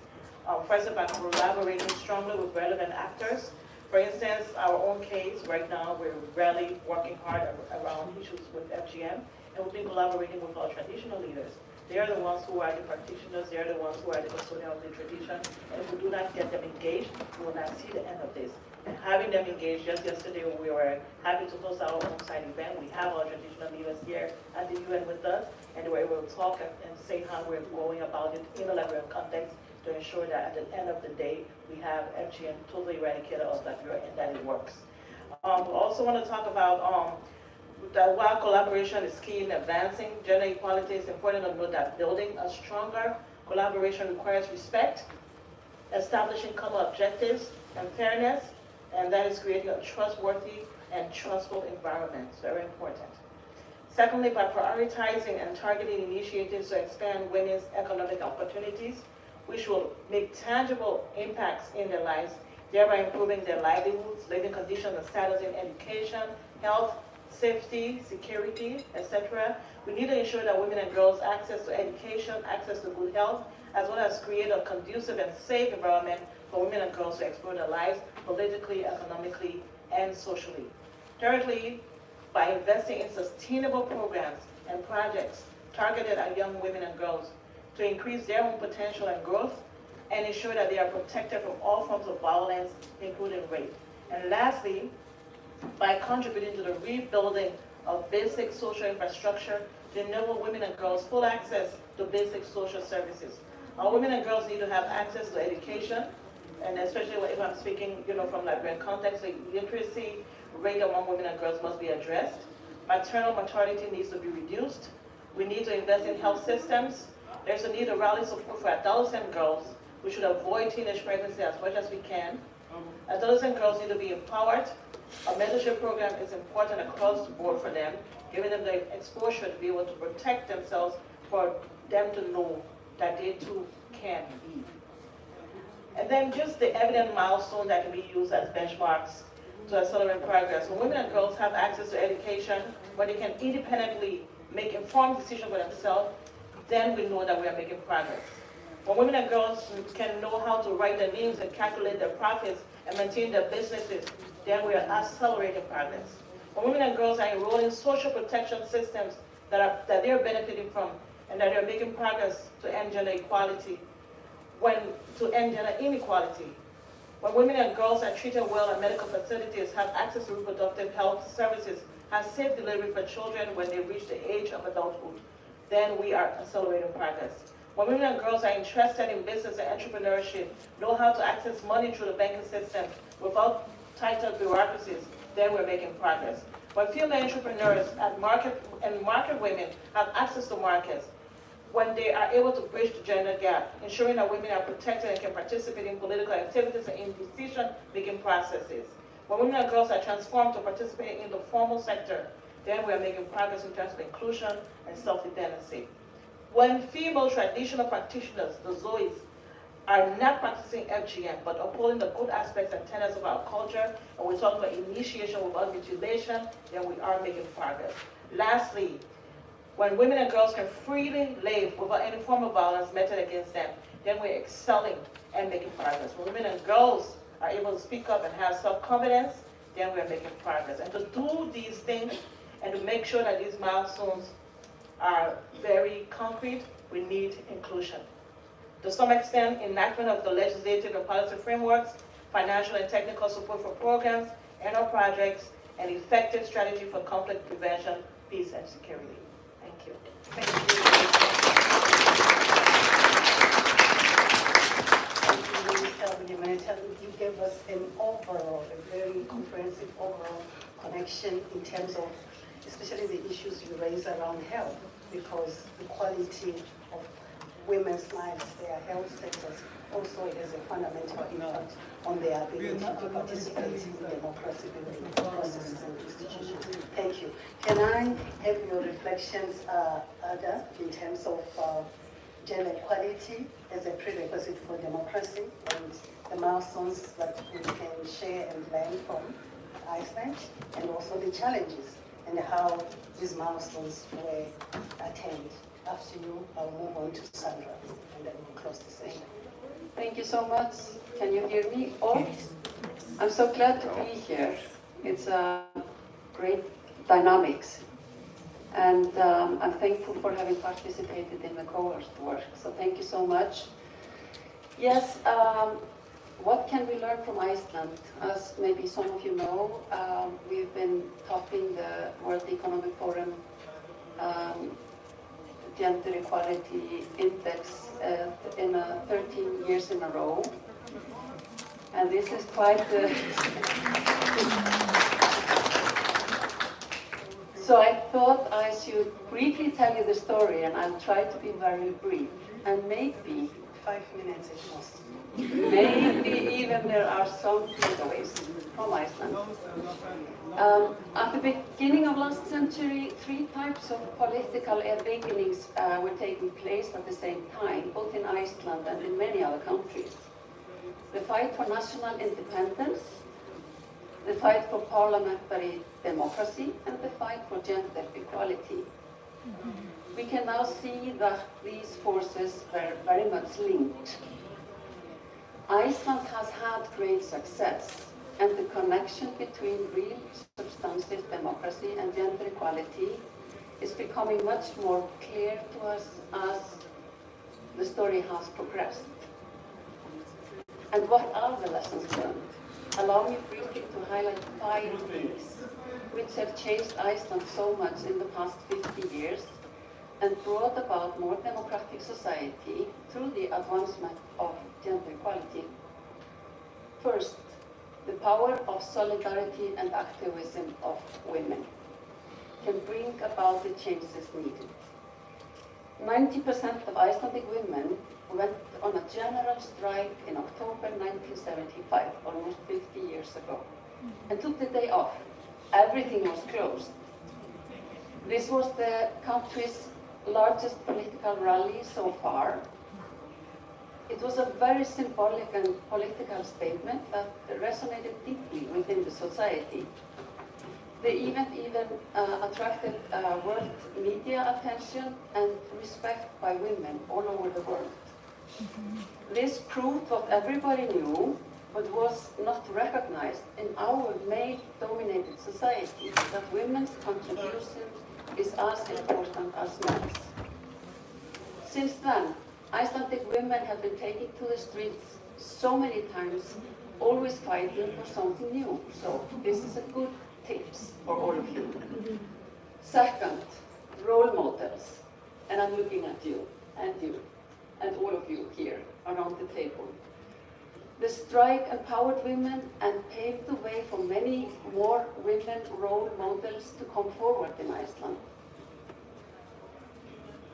First, by collaborating strongly with relevant actors. For instance, our own case, right now, we're really working hard around issues with FGM, and we've been collaborating with our traditional leaders. They are the ones who are the practitioners, they are the ones who are the custodians of the tradition, and if we do not get them engaged, we will not see the end of this. And having them engaged, just yesterday we were happy to host our own side event. We have our traditional leaders here at the UN with us, and they were able to talk and say how we're going about it in a library context to ensure that at the end of the day, we have FGM totally eradicated out of that bureau and that it works. We also want to talk about that while collaboration is key in advancing gender equality, it's important to note that building a stronger collaboration requires respect, establishing common objectives and fairness, and that is creating a trustworthy and trustful environment. It's very important. Secondly, by prioritizing and targeting initiatives to expand women's economic opportunities, which will make tangible impacts in their lives, thereby improving their livelihoods, living conditions, and status in education, health, safety, security, etc. We need to ensure that women and girls access to education, access to good health, as well as create a conducive and safe environment for women and girls to explore their lives politically, economically, and socially. Thirdly, by investing in sustainable programs and projects targeted at young women and girls to increase their own potential and growth and ensure that they are protected from all forms of violence, including rape. And lastly, by contributing to the rebuilding of basic social infrastructure to enable women and girls full access to basic social services. Our women and girls need to have access to education, and especially if I'm speaking, from Liberian context, the literacy rate among women and girls must be addressed. Maternal mortality needs to be reduced. We need to invest in health systems. There's a need to rally support for adolescent girls. We should avoid teenage pregnancy as much as we can. Adolescent girls need to be empowered. A mentorship program is important across the board for them, giving them the exposure to be able to protect themselves, for them to know that they too can be. And then just the evident milestone that can be used as benchmarks to accelerate progress. When women and girls have access to education, when they can independently make informed decisions for themselves, then we know that we are making progress. When women and girls can know how to write their names and calculate their profits and maintain their businesses, then we are accelerating progress. When women and girls are enrolled in social protection systems that they are benefiting from and that they are making progress to end gender equality, to end gender inequality. When women and girls are treated well at medical facilities, have access to reproductive health services, have safe delivery for children when they reach the age of adulthood, then we are accelerating progress. When women and girls are interested in business and entrepreneurship, know how to access money through the banking system without tighter bureaucracies, then we're making progress. When female entrepreneurs and market women have access to markets, when they are able to bridge the gender gap, ensuring that women are protected and can participate in political activities and in decision-making processes. When women and girls are transformed to participate in the formal sector, then we are making progress in terms of inclusion and self-dependency. When female traditional practitioners, the Zoes, are not practicing FGM, but upholding the good aspects and tenets of our culture, and we're talking about initiation without mutilation, then we are making progress. Lastly, when women and girls can freely live without any form of violence meted against them, then we're excelling and making progress. When women and girls are able to speak up and have self-confidence, then we're making progress. And to do these things and to make sure that these milestones are very concrete, we need inclusion. To some extent, enactment of the legislative and policy frameworks, financial and technical support for programs and our projects, and effective strategy for conflict prevention, peace, and security. Thank you. Thank you, Minister. You gave us an overall, a very comprehensive overall connection in terms of, especially the issues you raise around health, because the quality of women's lives, their health status, also has a fundamental impact on their ability to participate in democracy building processes and institutions. Thank you. Can I have your reflections, Ada, in terms of gender equality as a prerequisite for democracy and the milestones that we can share and learn from Iceland, and also the challenges and how these milestones were attained? After you, I'll move on to Sandra, and then we'll close the session. Thank you so much. Can you hear me? Oh, I'm so glad to be here. It's a great dynamics. And I'm thankful for having participated in the cohort work. So thank you so much. Yes, what can we learn from Iceland? As maybe some of you know, we've been topping the World Economic Forum Gender Equality Index in 13 years in a row. And this is quite So I thought I should briefly tell you the story, and I'll try to be very brief. And maybe 5 minutes at most. maybe even there are some takeaways from Iceland. At the beginning of last century, 3 types of political awakenings were taking place at the same time, both in Iceland and in many other countries. The fight for national independence, the fight for parliamentary democracy, and the fight for gender equality. We can now see that these forces were very much linked. Iceland has had great success, and the connection between real substantive democracy and gender equality is becoming much more clear to us as the story has progressed. And what are the lessons learned? Allow me briefly to highlight 5 things which have changed Iceland so much in the past 50 years and brought about more democratic society through the advancement of gender equality. First, the power of solidarity and activism of women can bring about the changes needed. 90% of Icelandic women went on a general strike in October 1975, almost 50 years ago, and took the day off. Everything was closed. This was the country's largest political rally so far. It was a very symbolic and political statement that resonated deeply within the society. The event even attracted world media attention and respect by women all over the world. This proved what everybody knew, but was not recognized in our male-dominated society, that women's contribution is as important as men's. Since then, Icelandic women have been taken to the streets so many times, always fighting for something new. So this is a good tips for all of you. Second, role models. And I'm looking at you, and all of you here around the table. The strike empowered women and paved the way for many more women role models to come forward in Iceland.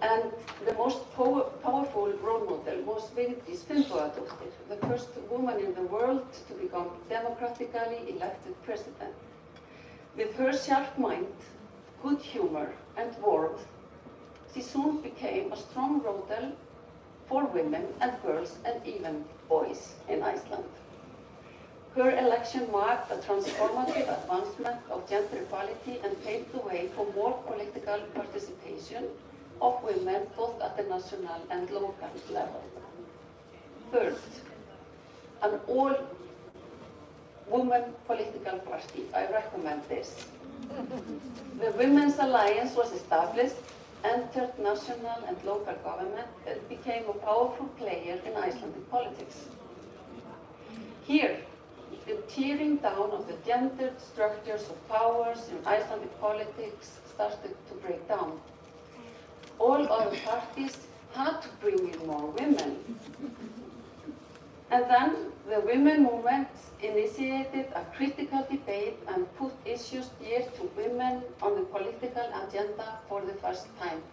And the most powerful role model was Vigdís Finnbogadóttir, the first woman in the world to become democratically elected president. With her sharp mind, good humor, and warmth, she soon became a strong role model for women and girls and even boys in Iceland. Her election marked a transformative advancement of gender equality and paved the way for more political participation of women both at the national and local level. Third, an all-woman political party. I recommend this. The Women's Alliance was established, entered national and local government, and became a powerful player in Icelandic politics. Here, the tearing down of the gendered structures of powers in Icelandic politics started to break down. All other parties had to bring in more women. And then the women movement initiated a critical debate and put issues dear to women on the political agenda for the first time.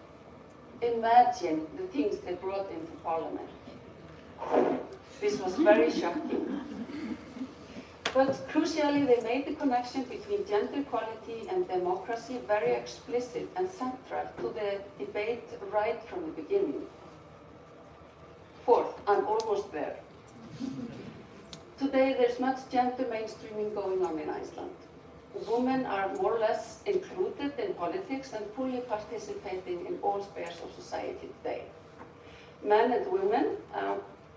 Imagine the things they brought into parliament. This was very shocking. But crucially, they made the connection between gender equality and democracy very explicit and central to the debate right from the beginning. Fourth, I'm almost there. Today, there's much gender mainstreaming going on in Iceland. Women are more or less included in politics and fully participating in all spheres of society today. Men and women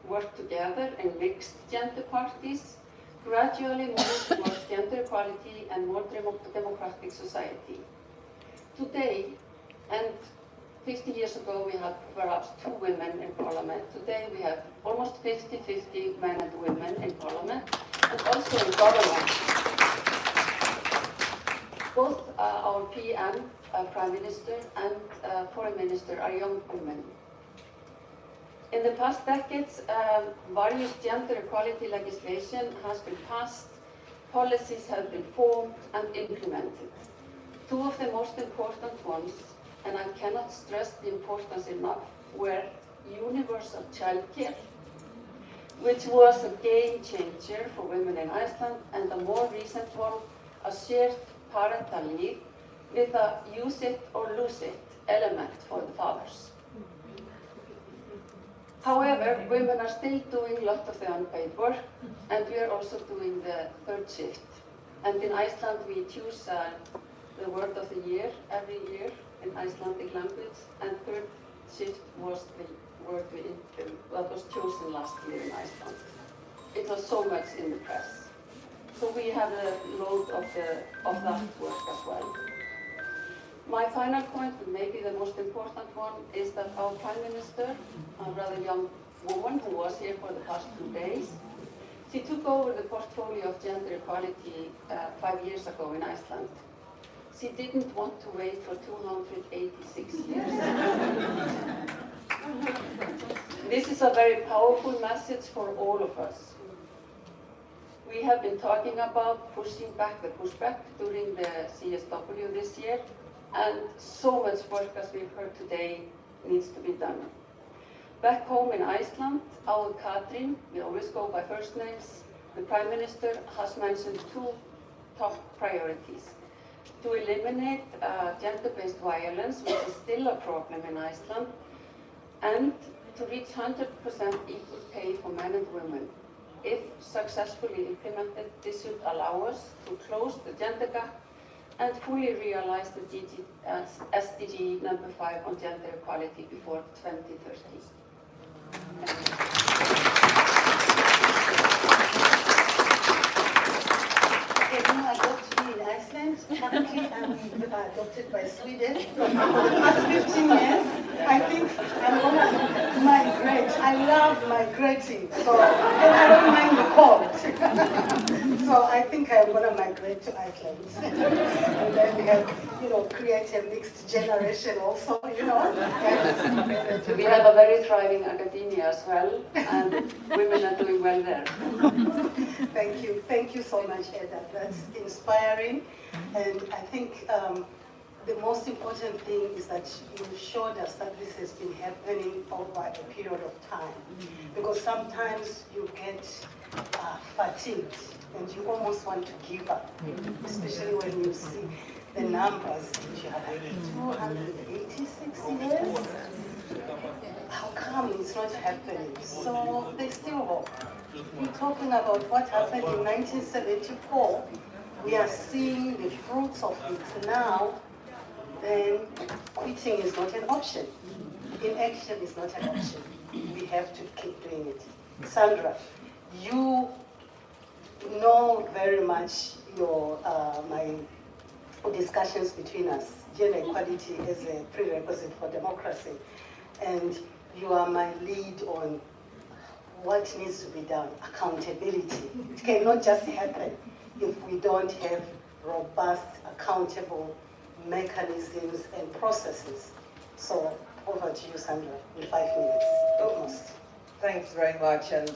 work together in mixed gender parties, gradually moving towards gender equality and more democratic society. Today, and 50 years ago we had perhaps 2 women in parliament. Today we have almost 50-50 men and women in parliament and also in government. Both our PM, Prime Minister, and Foreign Minister are young women. In the past decades, various gender equality legislation has been passed, policies have been formed and implemented. 2 of the most important ones, and I cannot stress the importance enough, were universal childcare, which was a game changer for women in Iceland, and a more recent one, a shared parental leave with a use it or lose it element for the fathers. However, women are still doing a lot of the unpaid work, and we are also doing the 3rd shift. And in Iceland, we choose the word of the year every year in Icelandic language, and 3rd shift was the word that was chosen last year in Iceland. It was so much in the press. So we have a load of that work as well. My final point, and maybe the most important one, is that our Prime Minister, a rather young woman who was here for the past 2 days, she took over the portfolio of gender equality 5 years ago in Iceland. She didn't want to wait for 286 years. This is a very powerful message for all of us. We have been talking about pushing back the pushback during the CSW this year, and so much work, as we've heard today, needs to be done. Back home in Iceland, our Katrín, we always go by first names, the Prime Minister has mentioned 2 top priorities. To eliminate gender-based violence, which is still a problem in Iceland, and to reach 100% equal pay for men and women. If successfully implemented, this should allow us to close the gender gap and fully realize the SDG number 5 on gender equality before 2030. I got to be in Iceland. Luckily, I'm adopted by Sweden. For the past 15 years, I think I'm going to migrate. I love migrating, so, and I don't mind the cold. So I think I'm going to migrate to Iceland. And then we have, create a mixed generation also, We have a very thriving academia as well, and women are doing well there. Thank you so much, Eda. That's inspiring, and I think the most important thing is that you showed us that this has been happening over a period of time, because sometimes you get fatigued and you almost want to give up, especially when you see the numbers, which you have like 286 years. How come it's not happening? So there's still hope. We're talking about what happened in 1974. We are seeing the fruits of it now. Then quitting is not an option. Inaction is not an option. We have to keep doing it. Sandra, you know very much my discussions between us. Gender equality is a prerequisite for democracy. And you are my lead on what needs to be done, accountability. It cannot just happen if we don't have robust, accountable mechanisms and processes. So over to you, Sandra, in 5 minutes, almost. Thanks very much, and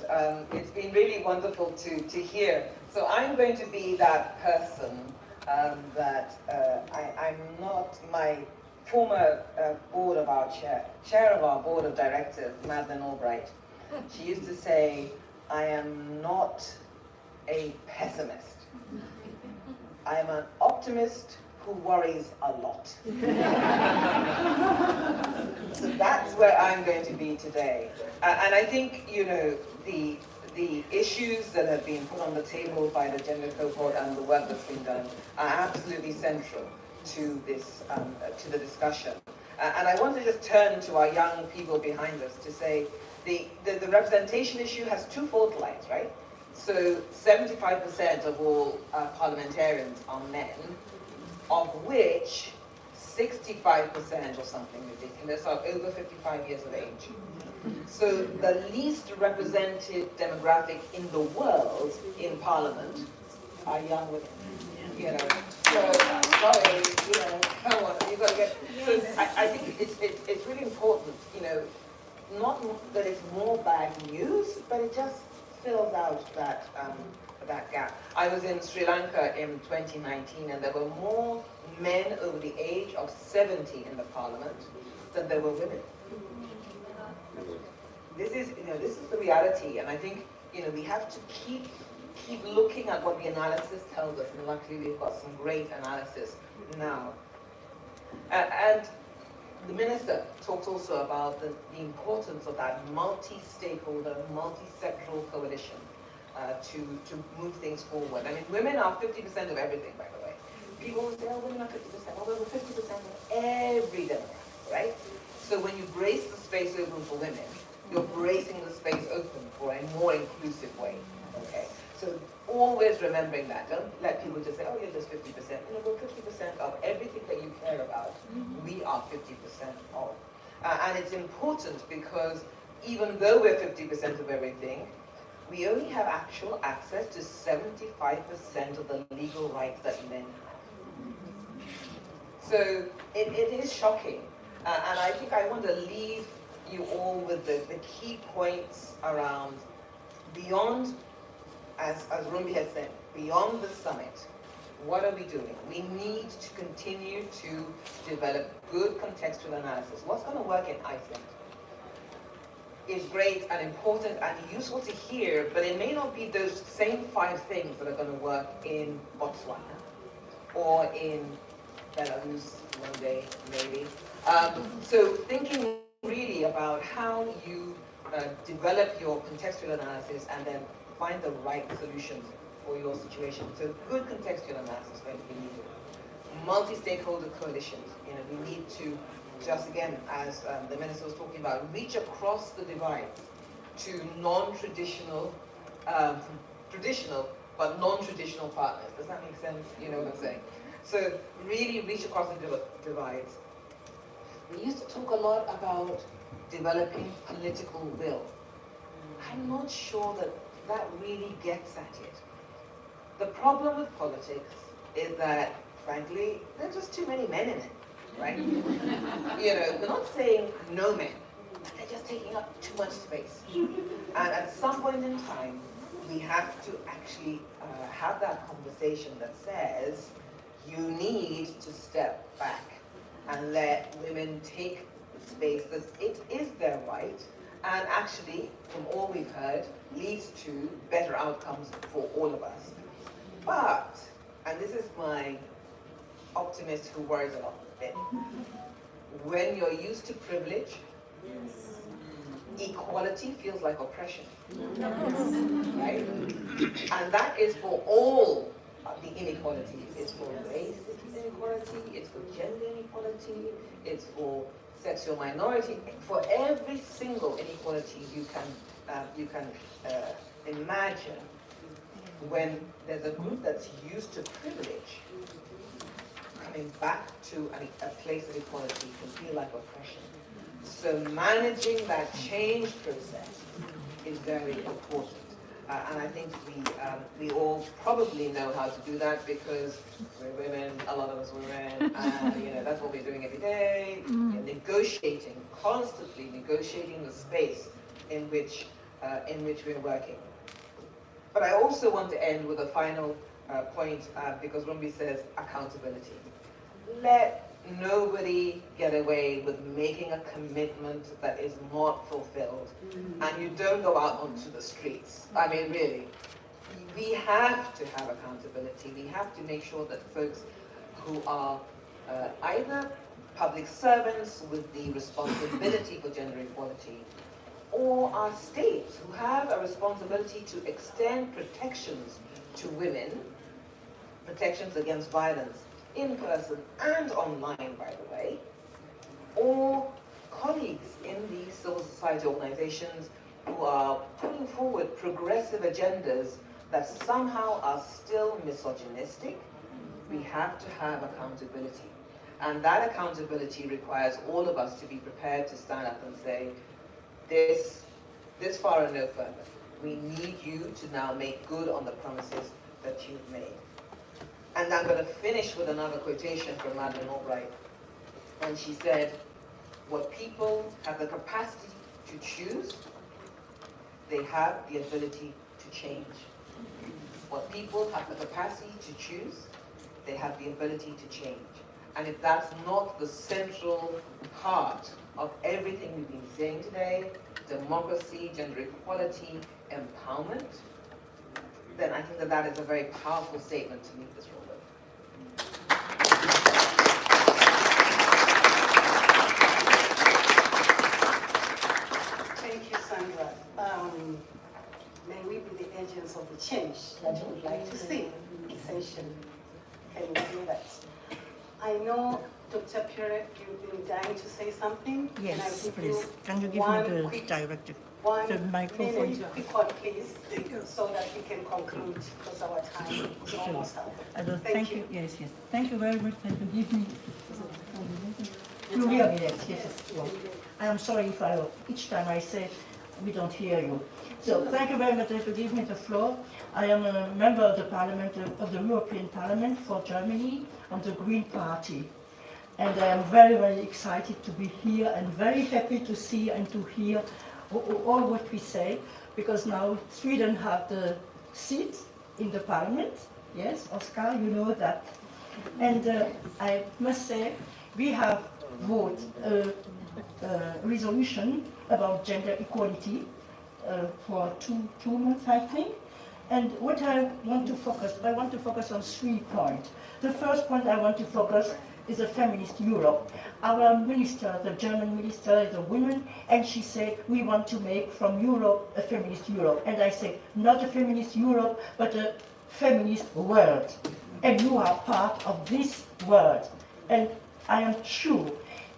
it's been really wonderful to hear. So I'm going to be that person that I'm not my former chair of our board of directors, Madeleine Albright. She used to say, I am not a pessimist. I am an optimist who worries a lot. So that's where I'm going to be today. And I think, the issues that have been put on the table by the gender cohort and the work that's been done are absolutely central to this, to the discussion. And I want to just turn to our young people behind us to say, the representation issue has two fault lines, right? So 75% of all parliamentarians are men, of which 65% or something ridiculous are over 55 years of age. So the least represented demographic in the world in Parliament are young women. You know, so sorry, you know, come on, you got to get. So I think it's really important, you know, not that it's more bad news, but it just fills out that that gap. I was in Sri Lanka in 2019, and there were more men over the age of 70 in the Parliament than there were women. This is, you know, this is the reality, and I think, you know, we have to keep looking at what the analysis tells us, and luckily we've got some great analysis now. And the minister talked also about the importance of that multi-stakeholder, multi-sectoral coalition to move things forward. I mean, women are 50% of everything, by the way. People will say, oh, women are 50%. Well, we're 50% of every demographic, right? So when you brace the space open for women, you're bracing the space open for a more inclusive way, okay? So always remembering that. Don't let people just say, oh, you're just 50%. You know, we're 50% of everything that you care about. We are 50% of. And it's important because even though we're 50% of everything, we only have actual access to 75% of the legal rights that men have. So it is shocking. And I think I want to leave you all with the key points around beyond, as Rumbi has said, beyond the summit, what are we doing? We need to continue to develop good contextual analysis. What's going to work in Iceland is great and important and useful to hear, but it may not be those same 5 things that are going to work in Botswana or in Belarus one day, maybe. So thinking really about how you develop your contextual analysis and then find the right solutions for your situation. So good contextual analysis is going to be needed. Multi-stakeholder coalitions. You know, we need to just again, as the minister was talking about, reach across the divide to non-traditional, traditional but non-traditional partners. Does that make sense? You know what I'm saying? So really reach across the divides. We used to talk a lot about developing political will. I'm not sure that that really gets at it. The problem with politics is that, frankly, there are just too many men in it, right? You know, we're not saying no men, but they're just taking up too much space. And at some point in time, we have to actually have that conversation that says, you need to step back and let women take the space that it is their right, and actually, from all we've heard, leads to better outcomes for all of us. But, and this is my optimist who worries a lot, when you're used to privilege, equality feels like oppression, right? And that is for all the inequalities. It's for race inequality, it's for gender inequality, it's for sexual minority, for every single inequality you can imagine. When there's a group that's used to privilege, coming back to a place of equality can feel like oppression. So managing that change process is very important. And I think we all probably know how to do that because we're women, a lot of us are women, and you know, that's what we're doing every day. You're negotiating, constantly negotiating the space in which we're working. But I also want to end with a final point because Rumbi says accountability. Let nobody get away with making a commitment that is not fulfilled, and you don't go out onto the streets. I mean, really, we have to have accountability. We have to make sure that folks who are either public servants with the responsibility for gender equality, or our states who have a responsibility to extend protections to women, protections against violence, in person and online, by the way, or colleagues in these civil society organizations who are putting forward progressive agendas that somehow are still misogynistic, we have to have accountability. And that accountability requires all of us to be prepared to stand up and say, this far and no further. We need you to now make good on the promises that you've made. And I'm going to finish with another quotation from Madeleine Albright. And she said, what people have the capacity to choose, they have the ability to change. What people have the capacity to choose, they have the ability to change. And if that's not the central part of everything we've been saying today, democracy, gender equality, empowerment, then I think that that is a very powerful statement to leave this room with. Thank you, Sandra. May we be the agents of the change that we would like to see, essentially. Can we do that? I know, Dr. Pierre, you've been dying to say something. Yes, Can I give please. Can you give me the directive? The microphone. Quick one, please, so that we can conclude, because our time is almost up. Thank you. Yes. Thank you very much for giving me. You hear me? Yes. I am sorry if each time I say we don't hear you. So thank you very much for giving me the floor. I am a member of the Parliament, of the European Parliament for Germany on the Green Party. And I am very, very excited to be here and very happy to see and to hear all what we say, because now Sweden have the seat in the Parliament. Yes, Oscar, you know that. And I must say, we have voted a resolution about gender equality for two months, I think. And what I want to focus on 3 points. The first point I want to focus is a feminist Europe. Our minister, the German minister, is a woman, and she said, we want to make from Europe a feminist Europe. And I say, not a feminist Europe, but a feminist world. And you are part of this world. And I am sure,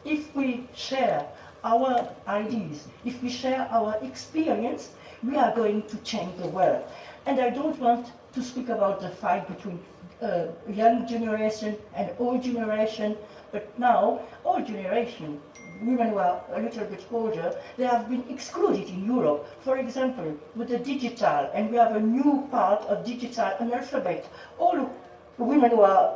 if we share our ideas, if we share our experience, we are going to change the world. And I don't want to speak about the fight between young generation and old generation, but now old generation, women who are a little bit older, they have been excluded in Europe. For example, with the digital, and we have a new part of digital analphabet. All women who are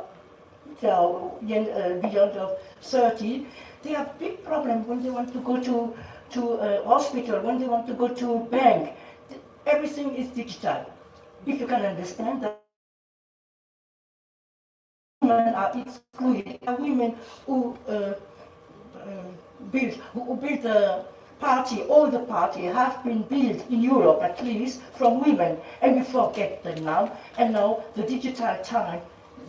beyond of 30, they have big problems when they want to go to a hospital, when they want to go to a bank. Everything is digital. If you can understand that women are excluded, women who build the party, all the party have been built in Europe at least from women, and we forget them now. And now the digital time,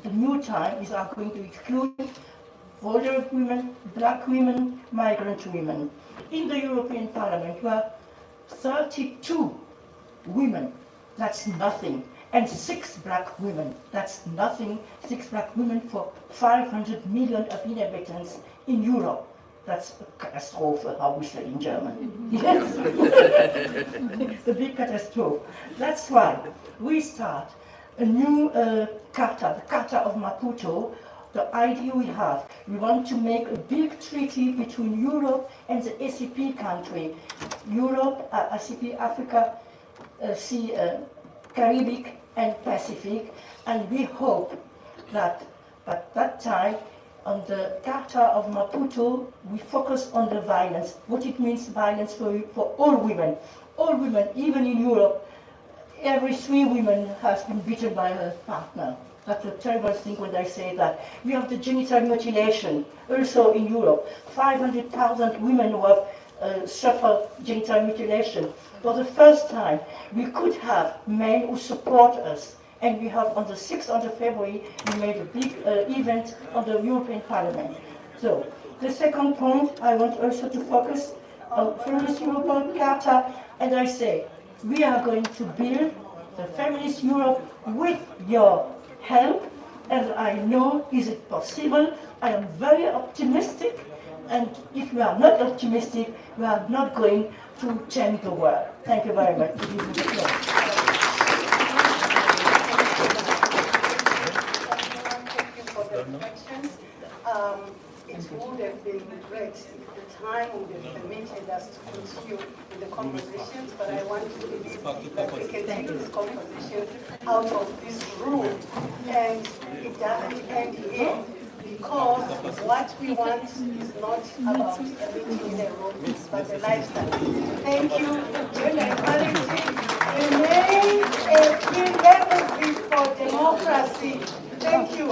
the new time is going to exclude older women, black women, migrant women. In the European Parliament, we have 32 women. That's nothing. And 6 black women. That's nothing. 6 black women for 500 million of inhabitants in Europe. That's a catastrophe, how we say in German. Yes. A big catastrophe. That's why we start a new Carta, the Carta of Maputo. The idea we have, we want to make a big treaty between Europe and the ACP country. Europe, ACP, Africa, Caribbean and Pacific, and we hope that at that time, on the Carta of Maputo, we focus on the violence, what it means violence for all women. All women, even in Europe, every 3 women has been beaten by her partner. That's a terrible thing when I say that. We have the genital mutilation, also in Europe. 500,000 women who have suffered genital mutilation. For the first time, we could have men who support us. And we have, on the 6th of February, we made a big event on the European Parliament. So, the second point, I want also to focus on Feminist European Charter, and I say, we are going to build the Feminist Europe with your help, and I know, is it possible? I am very optimistic, and if we are not optimistic, we are not going to change the world. Thank you very much for giving me the floor. Thank you for the reflections. It would have been great if the time would have permitted us to continue with the conversations, but I want to believe that we can take this conversation out of this room, and it doesn't end here, because what we want is not about a meeting in a room, but a lifestyle. Thank you. Gender equality remains a prerequisite for democracy. Thank you.